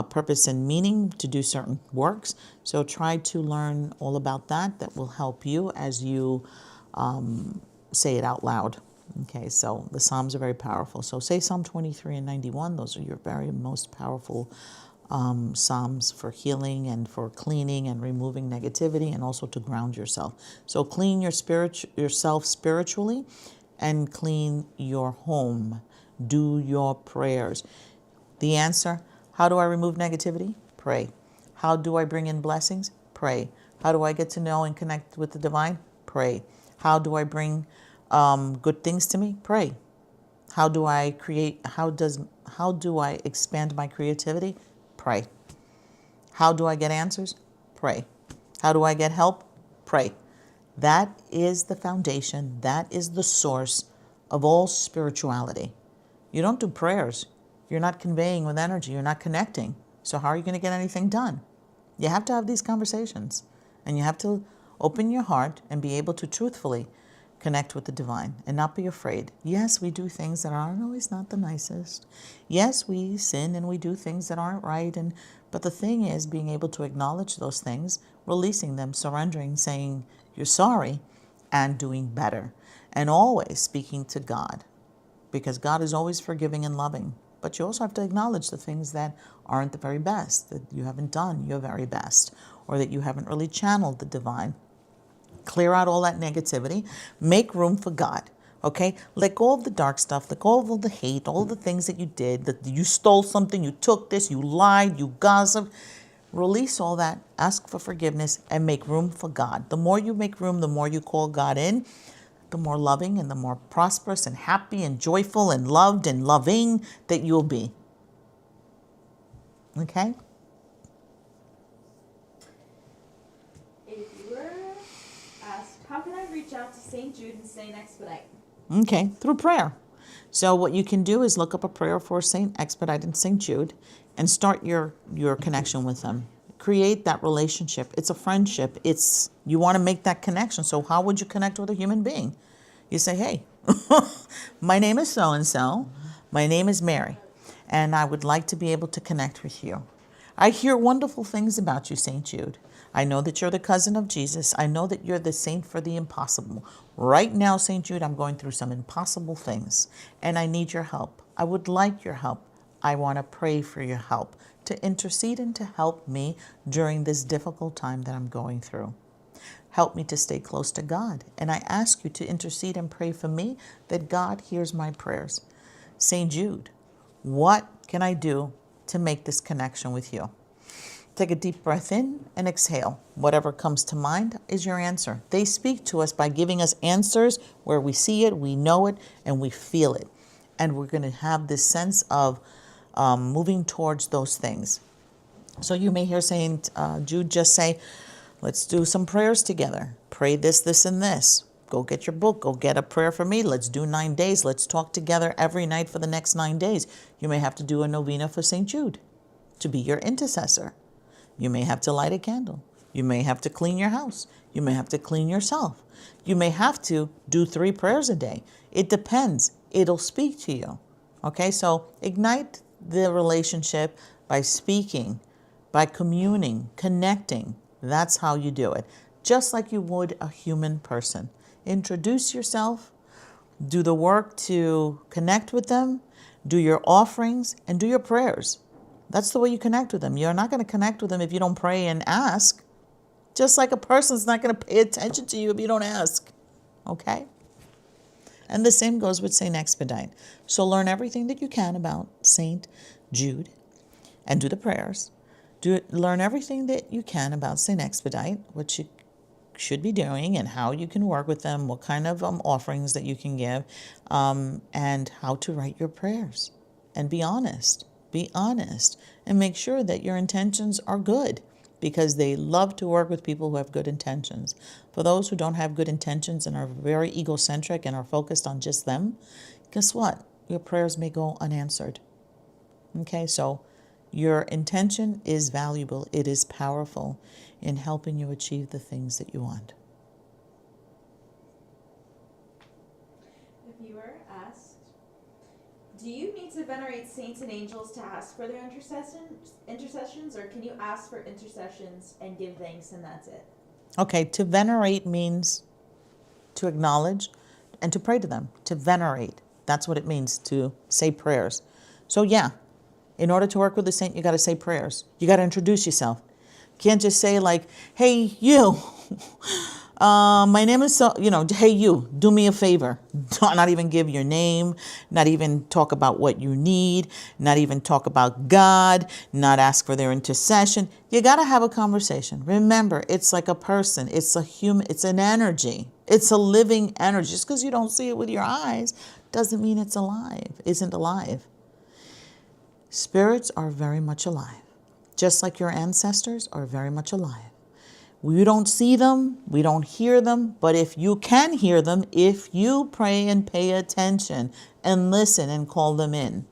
purpose and meaning to do certain works. So try to learn all about that. That will help you as you say it out loud. Okay, so the Psalms are very powerful. So say Psalm 23 and 91. Those are your very most powerful Psalms for healing and for cleaning and removing negativity, and also to ground yourself. So clean yourself spiritually and clean your home. Do your prayers. The answer: how do I remove negativity? Pray. How do I bring in blessings? Pray. How do I get to know and connect with the divine? Pray. How do I bring good things to me? Pray. How do I create? How do I expand my creativity? Pray. How do I get answers? Pray. How do I get help? Pray. That is the foundation. That is the source of all spirituality. You don't do prayers. You're not conveying with energy. You're not connecting. So how are you going to get anything done? You have to have these conversations, and you have to open your heart and be able to truthfully connect with the divine and not be afraid. Yes, we do things that aren't always not the nicest. Yes, we sin and we do things that aren't right. But the thing is being able to acknowledge those things, releasing them, surrendering, saying you're sorry, and doing better. And always speaking to God, because God is always forgiving and loving. But you also have to acknowledge the things that aren't the very best, that you haven't done your very best, or that you haven't really channeled the divine. Clear out all that negativity. Make room for God. Okay? Let go of the dark stuff. Let go of all the hate, all the things that you did, that you stole something, you took this, you lied, you gossiped. Release all that. Ask for forgiveness and make room for God. The more you make room, the more you call God in, the more loving and the more prosperous and happy and joyful and loved and loving that you'll be. Okay? How can I reach out to St. Jude and St. Expedite? Okay, through prayer. So what you can do is look up a prayer for St. Expedite and St. Jude and start your connection with them. Create that relationship. It's a friendship. You want to make that connection. So how would you connect with a human being? You say, hey, my name is so-and-so. My name is Mary, and I would like to be able to connect with you. I hear wonderful things about you, St. Jude. I know that you're the cousin of Jesus. I know that you're the saint for the impossible. Right now, St. Jude, I'm going through some impossible things, and I need your help. I would like your help. I want to pray for your help, to intercede and to help me during this difficult time that I'm going through. Help me to stay close to God. And I ask you to intercede and pray for me that God hears my prayers. St. Jude, what can I do to make this connection with you? Take a deep breath in and exhale. Whatever comes to mind is your answer. They speak to us by giving us answers where we see it, we know it, and we feel it. And we're going to have this sense of moving towards those things. So you may hear St. Jude just say, let's do some prayers together. Pray this, this, and this. Go get your book. Go get a prayer for me. Let's do 9 days. Let's talk together every night for the next 9 days. You may have to do a novena for St. Jude to be your intercessor. You may have to light a candle. You may have to clean your house. You may have to clean yourself. You may have to do 3 prayers a day. It depends. It'll speak to you. Okay, so ignite the relationship by speaking, by communing, connecting. That's how you do it. Just like you would a human person. Introduce yourself, do the work to connect with them, do your offerings, and do your prayers. That's the way you connect with them. You're not going to connect with them if you don't pray and ask. Just like a person's not going to pay attention to you if you don't ask. Okay? And the same goes with St. Expedite. So learn everything that you can about St. Jude and do the prayers. Learn everything that you can about St. Expedite, what you should be doing and how you can work with them, what kind of offerings that you can give, and how to write your prayers. And be honest. Be honest. And make sure that your intentions are good, because they love to work with people who have good intentions. For those who don't have good intentions and are very egocentric and are focused on just them, guess what? Your prayers may go unanswered. Okay, so your intention is valuable. It is powerful in helping you achieve the things that you want. A viewer asked, do you need to venerate saints and angels to ask for their intercessions, or can you ask for intercessions and give thanks and that's it? Okay, to venerate means to acknowledge and to pray to them. To venerate, that's what it means, to say prayers. So yeah, in order to work with a saint, you got to say prayers. You got to introduce yourself. You can't just say like, hey, you, my name is so, hey, you, do me a favor. Not even give your name, not even talk about what you need, not even talk about God, not ask for their intercession. You got to have a conversation. Remember, it's like a person. It's a human. It's an energy. It's a living energy. Just because you don't see it with your eyes doesn't mean it's alive, isn't alive. Spirits are very much alive, just like your ancestors are very much alive. We don't see them, we don't hear them, but if you can hear them, if you pray and pay attention and listen and call them in.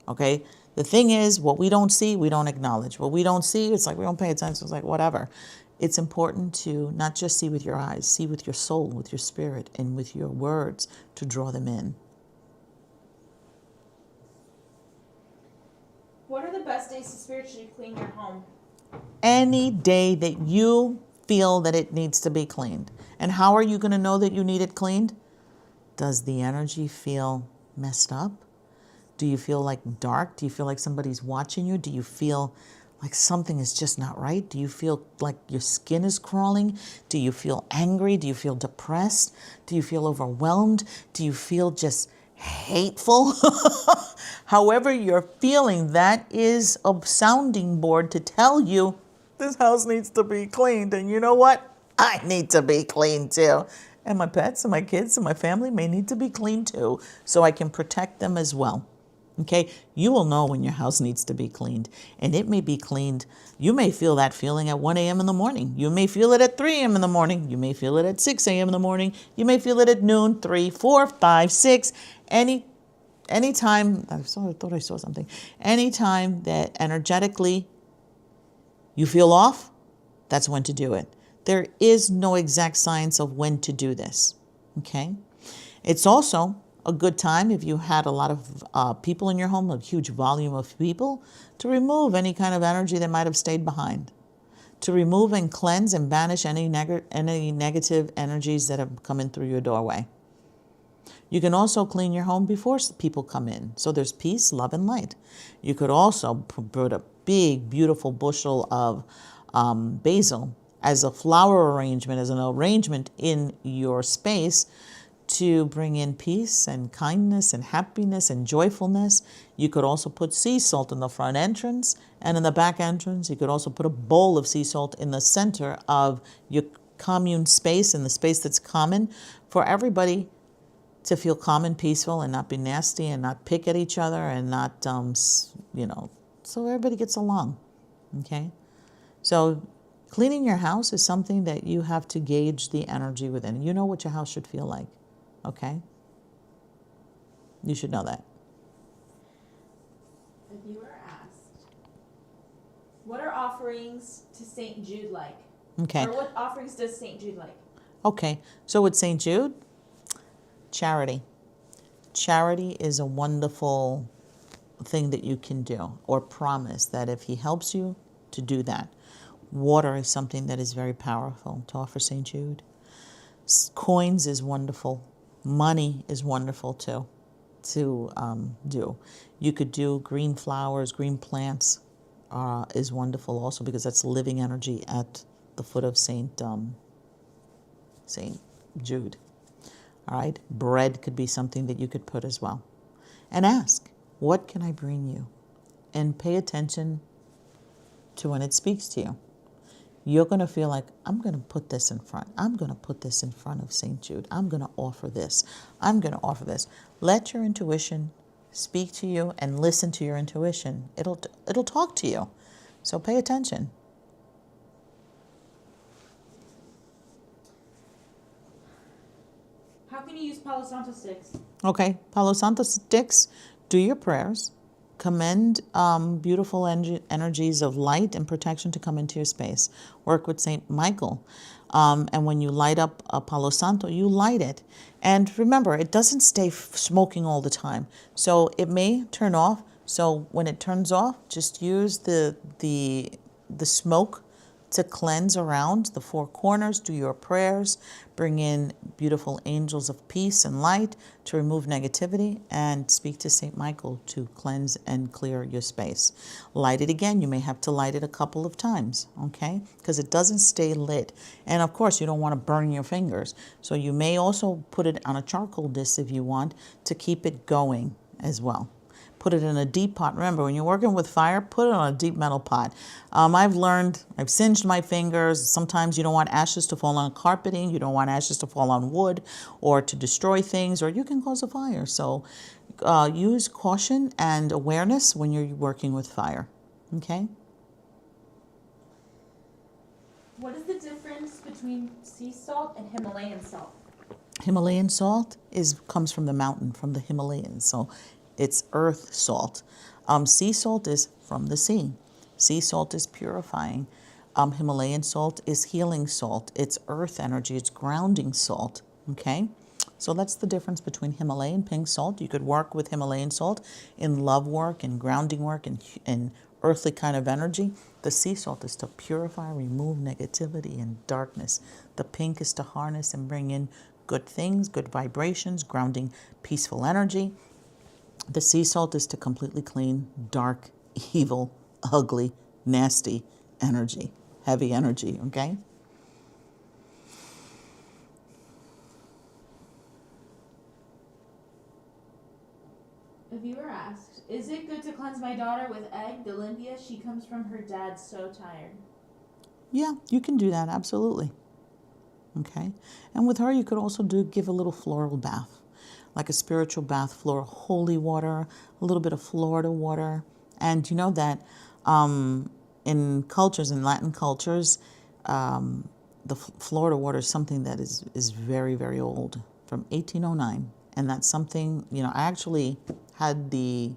Okay? The thing is, what we don't see, we don't acknowledge. What we don't see, it's like we don't pay attention. It's like whatever. It's important to not just see with your eyes, see with your soul, with your spirit, and with your words to draw them in. What are the best days to spiritually clean your home? Any day that you feel that it needs to be cleaned. And how are you going to know that you need it cleaned? Does the energy feel messed up? Do you feel like dark? Do you feel like somebody's watching you? Do you feel like something is just not right? Do you feel like your skin is crawling? Do you feel angry? Do you feel depressed? Do you feel overwhelmed? Do you feel just hateful? However you're feeling, that is a sounding board to tell you this house needs to be cleaned. And you know what? I need to be cleaned too. And my pets and my kids and my family may need to be cleaned too, so I can protect them as well. Okay, you will know when your house needs to be cleaned, and it may be cleaned. You may feel that feeling at 1 a.m. in the morning. You may feel it at 3 a.m. in the morning. You may feel it at 6 a.m. in the morning. You may feel it at noon, 3, 4, 5, 6, anytime. I thought I saw something. Anytime that energetically you feel off, that's when to do it. There is no exact science of when to do this. Okay, it's also a good time if you had a lot of people in your home, a huge volume of people, to remove any kind of energy that might have stayed behind, to remove and cleanse and banish any negative energies that have come in through your doorway. You can also clean your home before people come in, so there's peace, love, and light. You could also put a big, beautiful bushel of basil as a flower arrangement, as an arrangement in your space, to bring in peace and kindness and happiness and joyfulness. You could also put sea salt in the front entrance, and in the back entrance you could also put a bowl of sea salt in the center of your commune space, in the space that's common, for everybody to feel calm and peaceful and not be nasty and not pick at each other and not, so everybody gets along. Okay? So cleaning your house is something that you have to gauge the energy within. You know what your house should feel like. Okay? You should know that. A viewer asked, What are offerings to St. Jude like? Okay. Or what offerings does St. Jude like? Okay. So with St. Jude, charity. Charity is a wonderful thing that you can do, or promise that if he helps you to do that. Water is something that is very powerful to offer St. Jude. Coins is wonderful. Money is wonderful too to do. You could do green flowers, green plants is wonderful also, because that's living energy at the foot of St. Jude. All right. Bread could be something that you could put as well. And ask, what can I bring you? And pay attention to when it speaks to you. You're going to feel like, I'm going to put this in front. I'm going to put this in front of St. Jude. I'm going to offer this. I'm going to offer this. Let your intuition speak to you and listen to your intuition. It'll talk to you. So pay attention. How can you use Palo Santo sticks? Okay, Palo Santo sticks, do your prayers. Commend beautiful energies of light and protection to come into your space. Work with St. Michael. And when you light up a Palo Santo, you light it. And remember, it doesn't stay smoking all the time. So it may turn off. So when it turns off, just use the smoke to cleanse around the four corners, do your prayers, bring in beautiful angels of peace and light to remove negativity, and speak to St. Michael to cleanse and clear your space. Light it again. You may have to light it a couple of times, okay? Because it doesn't stay lit. And of course, you don't want to burn your fingers. So you may also put it on a charcoal disc if you want to keep it going as well. Put it in a deep pot. Remember, when you're working with fire, put it on a deep metal pot. I've singed my fingers. Sometimes you don't want ashes to fall on carpeting. You don't want ashes to fall on wood or to destroy things, or you can cause a fire. So use caution and awareness when you're working with fire. Okay? What is the difference between sea salt and Himalayan salt? Himalayan salt comes from the mountain, from the Himalayas. So it's earth salt. Sea salt is from the sea. Sea salt is purifying. Himalayan salt is healing salt. It's earth energy. It's grounding salt. Okay? So that's the difference between Himalayan pink salt. You could work with Himalayan salt in love work and grounding work and earthly kind of energy. The sea salt is to purify, remove negativity and darkness. The pink is to harness and bring in good things, good vibrations, grounding peaceful energy. The sea salt is to completely clean dark, evil, ugly, nasty energy, heavy energy, okay? A viewer asked, is it good to cleanse my daughter with egg, Olympia? She comes from her dad so tired. Yeah, you can do that, absolutely. Okay? And with her, you could also give a little floral bath, like a spiritual bath, floral holy water, a little bit of Florida water. And you know that in cultures, in Latin cultures, the Florida water is something that is very, very old, from 1809. And that's something, I actually had the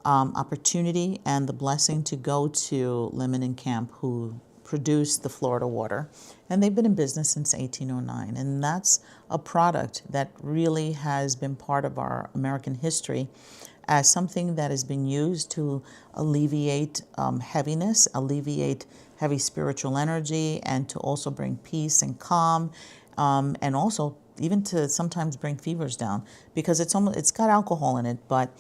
opportunity and the blessing to go to Lemon and Camp, who produced the Florida water, and they've been in business since 1809, and that's a product that really has been part of our American history as something that has been used to alleviate heaviness, alleviate heavy spiritual energy, and to also bring peace and calm, and also even to sometimes bring fevers down, because it's got alcohol in it, but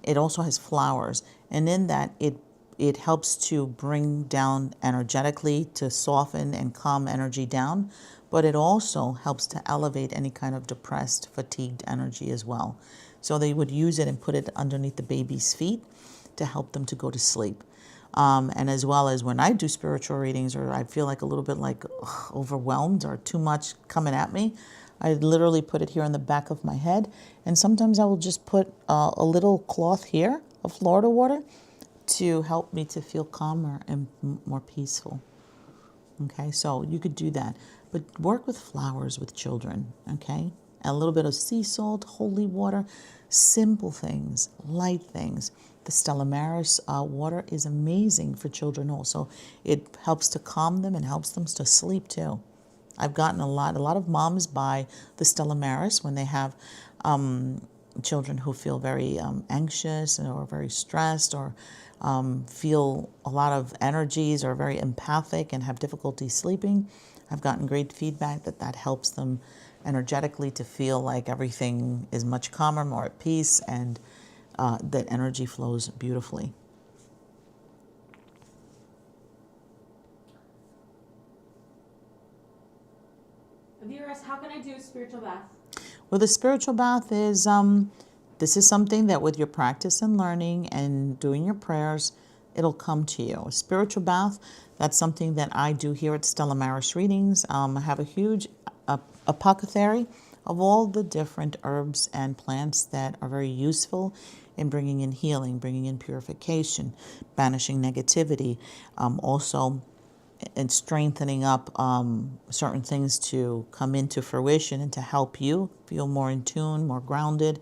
it also has flowers, and in that it helps to bring down energetically, to soften and calm energy down, but it also helps to elevate any kind of depressed, fatigued energy as well. So they would use it and put it underneath the baby's feet to help them to go to sleep. And as well as when I do spiritual readings, or I feel like a little bit like overwhelmed or too much coming at me, I literally put it here on the back of my head. And sometimes I will just put a little cloth here of Florida water to help me to feel calmer and more peaceful. Okay, so you could do that. But work with flowers with children, okay? and a little bit of sea salt, holy water, simple things, light things. The Stella Maris water is amazing for children also. It helps to calm them and helps them to sleep too. I've gotten a lot of moms buy the Stella Maris when they have children who feel very anxious or very stressed or feel a lot of energies or very empathic and have difficulty sleeping. I've gotten great feedback that that helps them energetically to feel like everything is much calmer, more at peace, and that energy flows beautifully. A viewer asks, how can I do a spiritual bath? Well, the spiritual bath is, this is something that with your practice and learning and doing your prayers, it'll come to you. A spiritual bath, that's something that I do here at Stella Maris Readings. I have a huge apothecary of all the different herbs and plants that are very useful in bringing in healing, bringing in purification, banishing negativity, also and strengthening up certain things to come into fruition and to help you feel more in tune, more grounded,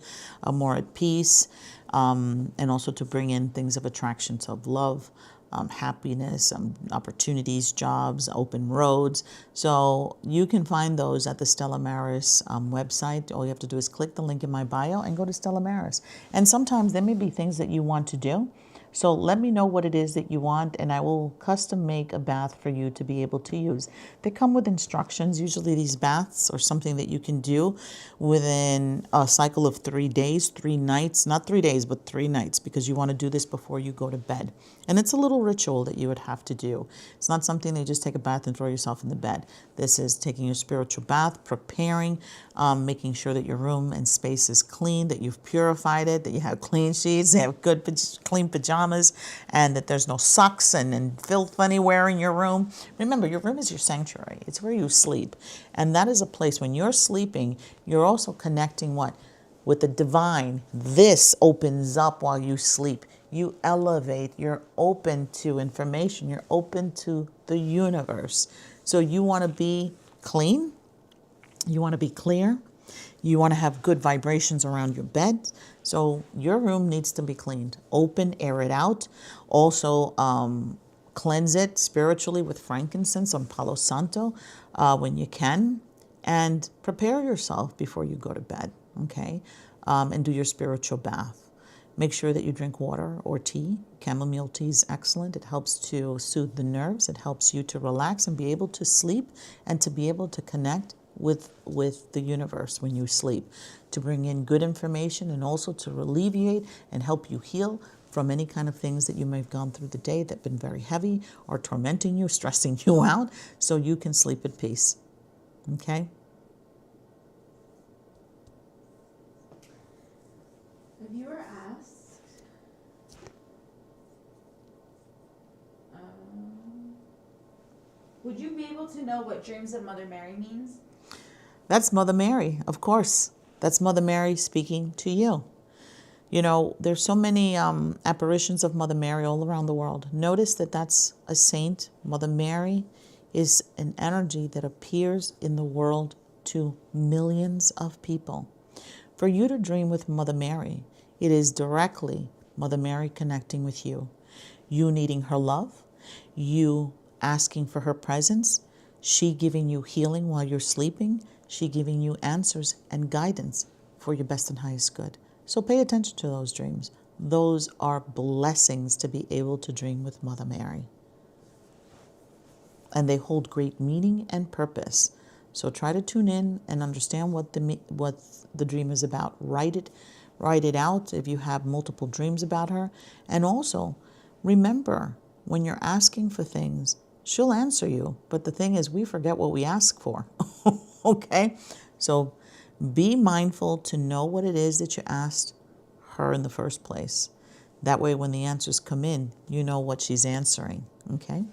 more at peace, and also to bring in things of attractions of love, happiness, opportunities, jobs, open roads. So you can find those at the Stella Maris website. All you have to do is click the link in my bio and go to Stella Maris. And sometimes there may be things that you want to do. So let me know what it is that you want, and I will custom make a bath for you to be able to use. They come with instructions. Usually these baths are something that you can do within a cycle of 3 days, 3 nights, not 3 days, but 3 nights, because you want to do this before you go to bed. And it's a little ritual that you would have to do. It's not something that you just take a bath and throw yourself in the bed. This is taking your spiritual bath, preparing, making sure that your room and space is clean, that you've purified it, that you have clean sheets, you have good, clean pajamas, and that there's no socks and filth anywhere in your room. Remember, your room is your sanctuary. It's where you sleep. And that is a place when you're sleeping, you're also connecting what? With the divine. This opens up while you sleep. You elevate. You're open to information. You're open to the universe. So you want to be clean. You want to be clear. You want to have good vibrations around your bed. So your room needs to be cleaned. Open, air it out. Also, cleanse it spiritually with frankincense and Palo Santo when you can. And prepare yourself before you go to bed, okay? And do your spiritual bath. Make sure that you drink water or tea. Chamomile tea is excellent. It helps to soothe the nerves. It helps you to relax and be able to sleep and to be able to connect with the universe when you sleep, to bring in good information and also to alleviate and help you heal from any kind of things that you may have gone through the day that have been very heavy or tormenting you, stressing you out, so you can sleep at peace. Okay? A viewer asked, would you be able to know what dreams of Mother Mary means? That's Mother Mary, of course. That's Mother Mary speaking to you. You know, there's so many apparitions of Mother Mary all around the world. Notice that that's a saint. Mother Mary is an energy that appears in the world to millions of people. For you to dream with Mother Mary, it is directly Mother Mary connecting with you. You needing her love, you asking for her presence, she giving you healing while you're sleeping, she giving you answers and guidance for your best and highest good. So pay attention to those dreams. Those are blessings to be able to dream with Mother Mary. And they hold great meaning and purpose. So try to tune in and understand what the dream is about. Write it out if you have multiple dreams about her. And also, remember, when you're asking for things, she'll answer you. But the thing is, we forget what we ask for. Okay? So be mindful to know what it is that you asked her in the first place. That way, when the answers come in, you know what she's answering. Okay?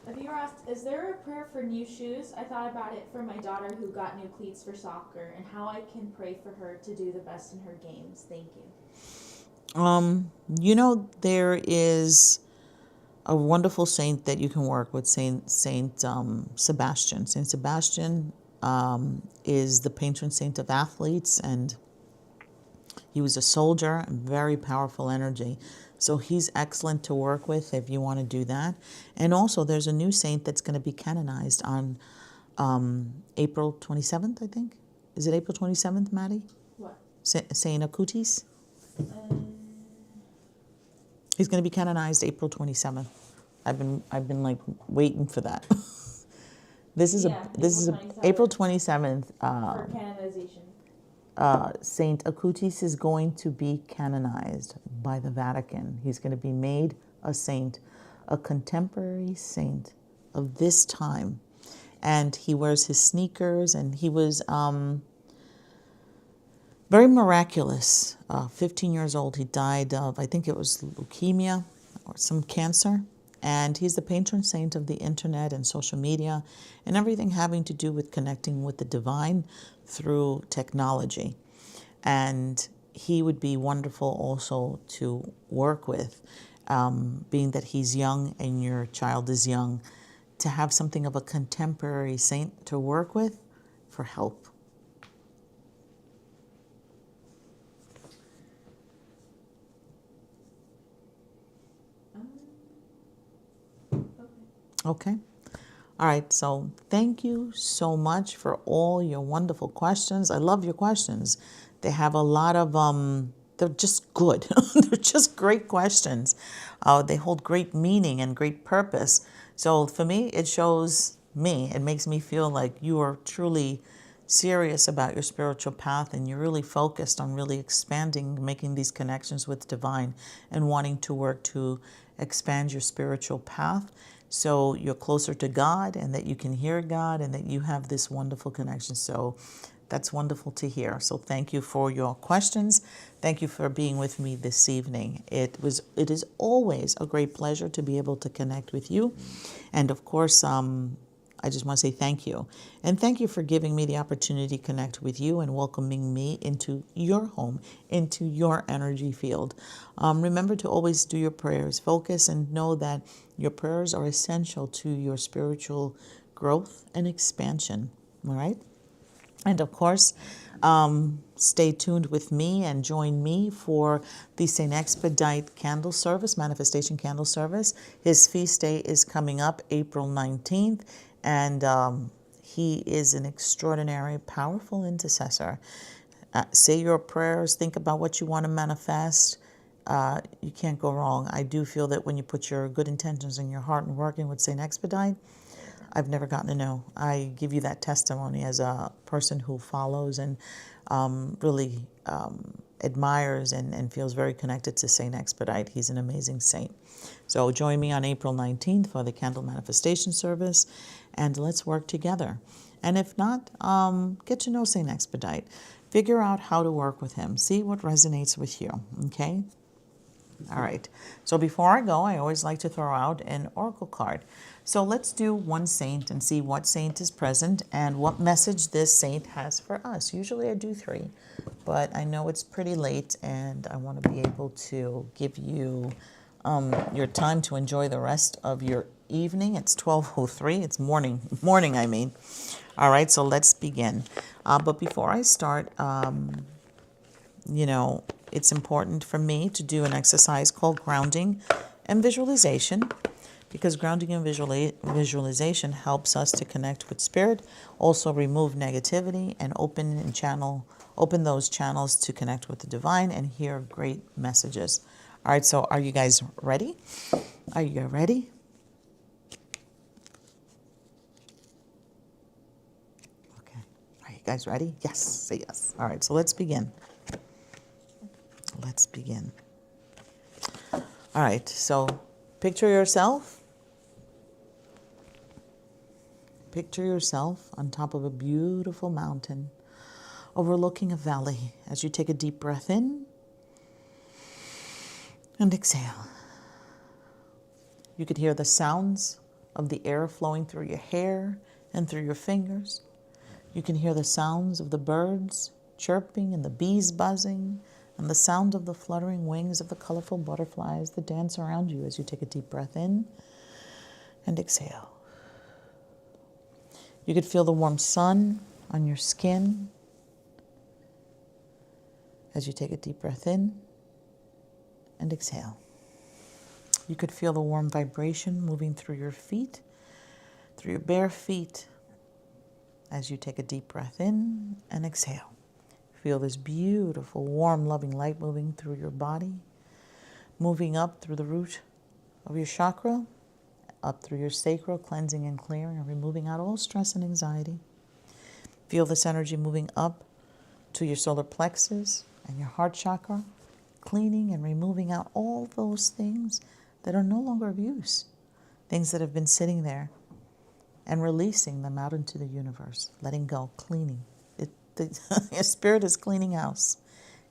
A viewer asked, is there a prayer for new shoes? I thought about it for my daughter who got new cleats for soccer and how I can pray for her to do the best in her games. Thank you. You know, there is a wonderful saint that you can work with, Saint Sebastian. Saint Sebastian is the patron saint of athletes, and he was a soldier, very powerful energy. So he's excellent to work with if you want to do that. And also, there's a new saint that's going to be canonized on April 27th, I think. Is it April 27th, Maddie? What? Saint Acutis? Um, He's going to be canonized April 27th. I've been like waiting for that. This is April 27th. For canonization. Saint Acutis is going to be canonized by the Vatican. He's going to be made a saint, a contemporary saint of this time. And he wears his sneakers, and he was very miraculous. 15 years old, he died of, I think it was leukemia or some cancer. And he's the patron saint of the internet and social media and everything having to do with connecting with the divine through technology. And he would be wonderful also to work with, being that he's young and your child is young, to have something of a contemporary saint to work with for help. Okay. All right. So thank you so much for all your wonderful questions. I love your questions. They have a lot of, they're just good. They're just great questions. They hold great meaning and great purpose. So for me, it makes me feel like you are truly serious about your spiritual path, and you're really focused on really expanding, making these connections with divine and wanting to work to expand your spiritual path. So you're closer to God, and that you can hear God, and that you have this wonderful connection. So that's wonderful to hear. So thank you for your questions. Thank you for being with me this evening. It is always a great pleasure to be able to connect with you. And of course, I just want to say thank you. And thank you for giving me the opportunity to connect with you and welcoming me into your home, into your energy field. Remember to always do your prayers. Focus and know that your prayers are essential to your spiritual growth and expansion. All right? And of course, stay tuned with me and join me for the St. Expedite candle service, manifestation candle service. His feast day is coming up April 19th, and he is an extraordinary, powerful intercessor. Say your prayers, think about what you want to manifest. You can't go wrong. I do feel that when you put your good intentions in your heart and working with St. Expedite, I've never gotten to know. I give you that testimony as a person who follows and really admires and feels very connected to St. Expedite. He's an amazing saint. So join me on April 19th for the candle manifestation service, and let's work together. And if not, get to know St. Expedite. Figure out how to work with him. See what resonates with you, okay? All right. So before I go, I always like to throw out an oracle card. So let's do one saint and see what saint is present and what message this saint has for us. Usually I do 3, but I know it's pretty late and I want to be able to give you your time to enjoy the rest of your evening. It's 12:03. It's morning, I mean. All right, so let's begin. But before I start, it's important for me to do an exercise called grounding and visualization, because grounding and visualization helps us to connect with spirit, also remove negativity, and open those channels to connect with the divine and hear great messages. All right, so are you guys ready? Are you ready? Okay. Are you guys ready? Yes, say yes. All right, so let's begin. Let's begin. All right, so picture yourself. Picture yourself on top of a beautiful mountain overlooking a valley as you take a deep breath in and exhale. You could hear the sounds of the air flowing through your hair and through your fingers. You can hear the sounds of the birds chirping and the bees buzzing, and the sound of the fluttering wings of the colorful butterflies that dance around you as you take a deep breath in and exhale. You could feel the warm sun on your skin as you take a deep breath in and exhale. You could feel the warm vibration moving through your feet, through your bare feet, as you take a deep breath in and exhale. Feel this beautiful, warm, loving light moving through your body, moving up through the root of your chakra, up through your sacral, cleansing and clearing and removing out all stress and anxiety. Feel this energy moving up to your solar plexus and your heart chakra, cleaning and removing out all those things that are no longer of use, things that have been sitting there, and releasing them out into the universe, letting go, cleaning. Your spirit is cleaning house,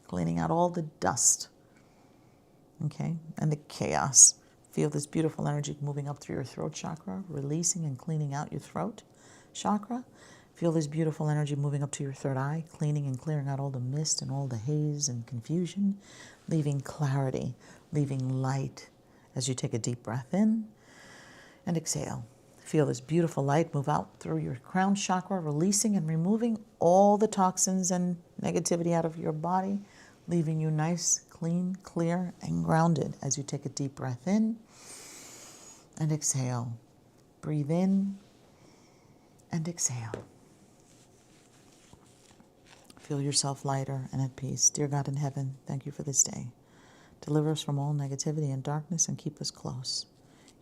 cleaning out all the dust, okay, and the chaos. Feel this beautiful energy moving up through your throat chakra, releasing and cleaning out your throat chakra. Feel this beautiful energy moving up to your third eye, cleaning and clearing out all the mist and all the haze and confusion, leaving clarity, leaving light as you take a deep breath in and exhale. Feel this beautiful light move out through your crown chakra, releasing and removing all the toxins and negativity out of your body, leaving you nice, clean, clear, and grounded as you take a deep breath in and exhale. Breathe in and exhale. Feel yourself lighter and at peace. Dear God in heaven, thank you for this day. Deliver us from all negativity and darkness and keep us close.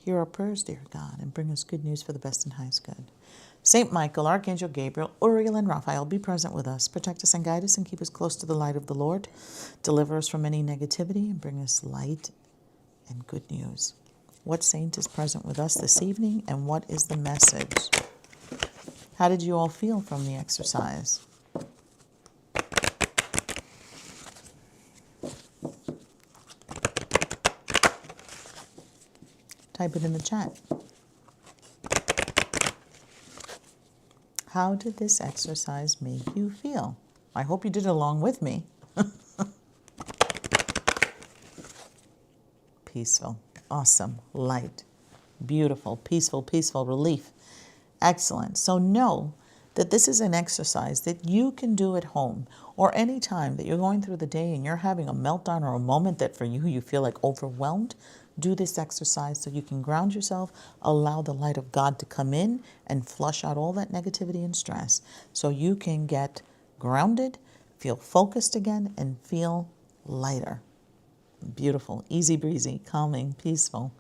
Hear our prayers, dear God, and bring us good news for the best and highest good. Saint Michael, Archangel Gabriel, Uriel, and Raphael, be present with us. Protect us and guide us and keep us close to the light of the Lord. Deliver us from any negativity and bring us light and good news. What saint is present with us this evening, and what is the message? How did you all feel from the exercise? Type it in the chat. How did this exercise make you feel? I hope you did it along with me. Peaceful, awesome, light, beautiful, peaceful, peaceful, relief. Excellent. So know that this is an exercise that you can do at home or any time that you're going through the day and you're having a meltdown or a moment that for you feel like overwhelmed. Do this exercise so you can ground yourself, allow the light of God to come in and flush out all that negativity and stress so you can get grounded, feel focused again, and feel lighter. Beautiful, easy breezy, calming, peaceful.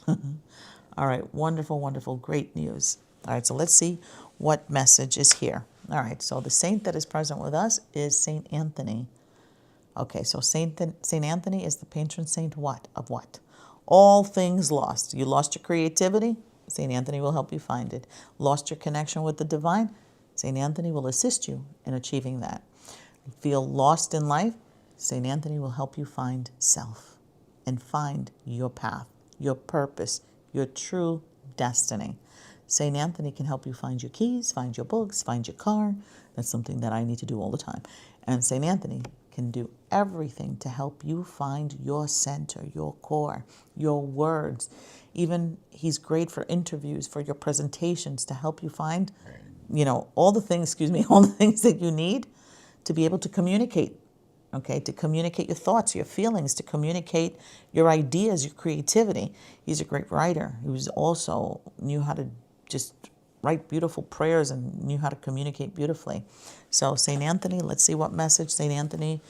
All right, wonderful, wonderful, great news. All right, so let's see what message is here. All right, so the saint that is present with us is Saint Anthony. Okay, so Saint Anthony is the patron saint what? Of what? All things lost. You lost your creativity? St. Anthony will help you find it. Lost your connection with the divine? St. Anthony will assist you in achieving that. Feel lost in life? St. Anthony will help you find self and find your path, your purpose, your true destiny. St. Anthony can help you find your keys, find your books, find your car. That's something that I need to do all the time. And St. Anthony can do everything to help you find your center, your core, your words. Even he's great for interviews, for your presentations, to help you find, all the things that you need to be able to communicate, okay? To communicate your thoughts, your feelings, to communicate your ideas, your creativity. He's a great writer. He was also knew how to just write beautiful prayers and knew how to communicate beautifully. So St. Anthony, let's see what message St. Anthony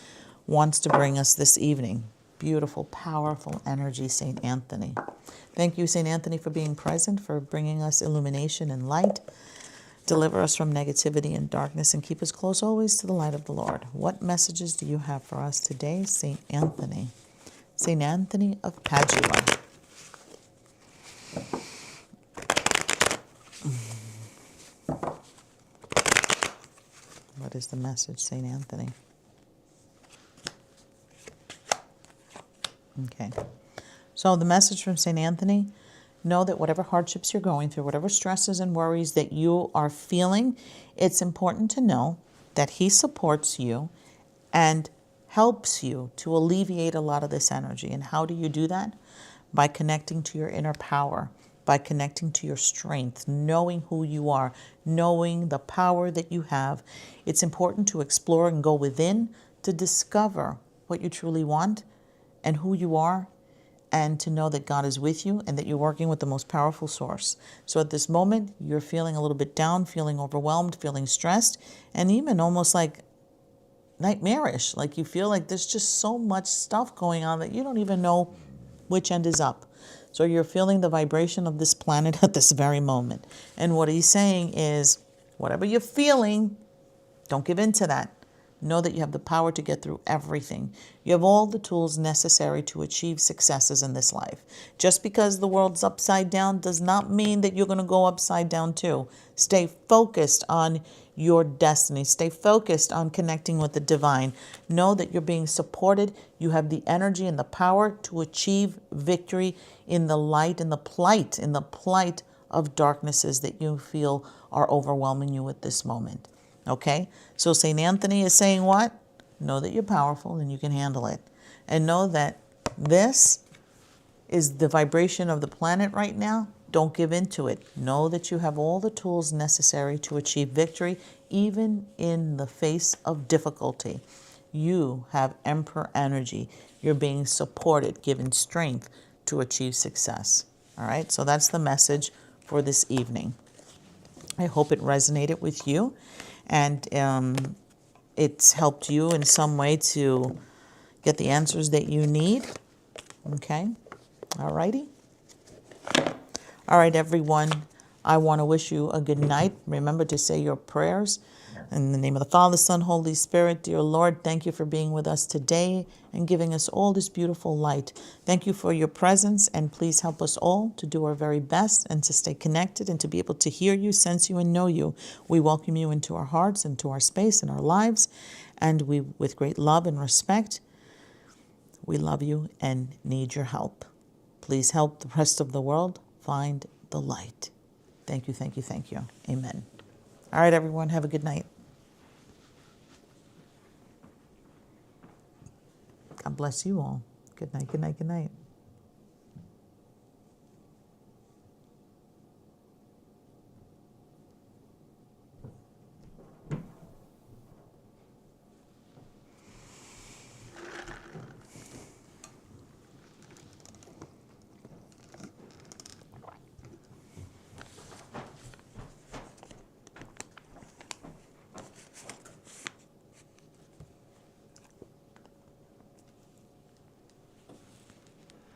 wants to bring us this evening. Beautiful, powerful energy, St. Anthony. Thank you, St. Anthony, for being present, for bringing us illumination and light. Deliver us from negativity and darkness and keep us close always to the light of the Lord. What messages do you have for us today, St. Anthony? St. Anthony of Padua. What is the message, St. Anthony? Okay. So the message from St. Anthony, know that whatever hardships you're going through, whatever stresses and worries that you are feeling, it's important to know that he supports you and helps you to alleviate a lot of this energy. And how do you do that? By connecting to your inner power, by connecting to your strength, knowing who you are, knowing the power that you have. It's important to explore and go within to discover what you truly want and who you are, and to know that God is with you and that you're working with the most powerful source. So at this moment, you're feeling a little bit down, feeling overwhelmed, feeling stressed, and even almost like nightmarish. Like you feel like there's just so much stuff going on that you don't even know which end is up. So you're feeling the vibration of this planet at this very moment. And what he's saying is, whatever you're feeling, don't give in to that. Know that you have the power to get through everything. You have all the tools necessary to achieve successes in this life. Just because the world's upside down does not mean that you're going to go upside down too. Stay focused on your destiny. Stay focused on connecting with the divine. Know that you're being supported. You have the energy and the power to achieve victory in the light, in the plight of darknesses that you feel are overwhelming you at this moment. Okay? So St. Anthony is saying what? Know that you're powerful and you can handle it. And know that this is the vibration of the planet right now. Don't give in to it. Know that you have all the tools necessary to achieve victory, even in the face of difficulty. You have Emperor energy. You're being supported, given strength to achieve success. All right? So that's the message for this evening. I hope it resonated with you, and it's helped you in some way to get the answers that you need. Okay? All righty? All right, everyone. I want to wish you a good night. Remember to say your prayers. In the name of the Father, Son, Holy Spirit, dear Lord, thank you for being with us today and giving us all this beautiful light. Thank you for your presence, and please help us all to do our very best and to stay connected and to be able to hear you, sense you, and know you. We welcome you into our hearts, into our space, and our lives, and we, with great love and respect, we love you and need your help. Please help the rest of the world find the light. Thank you, thank you, thank you. Amen. All right, everyone, have a good night. God bless you all. Good night, good night, good night.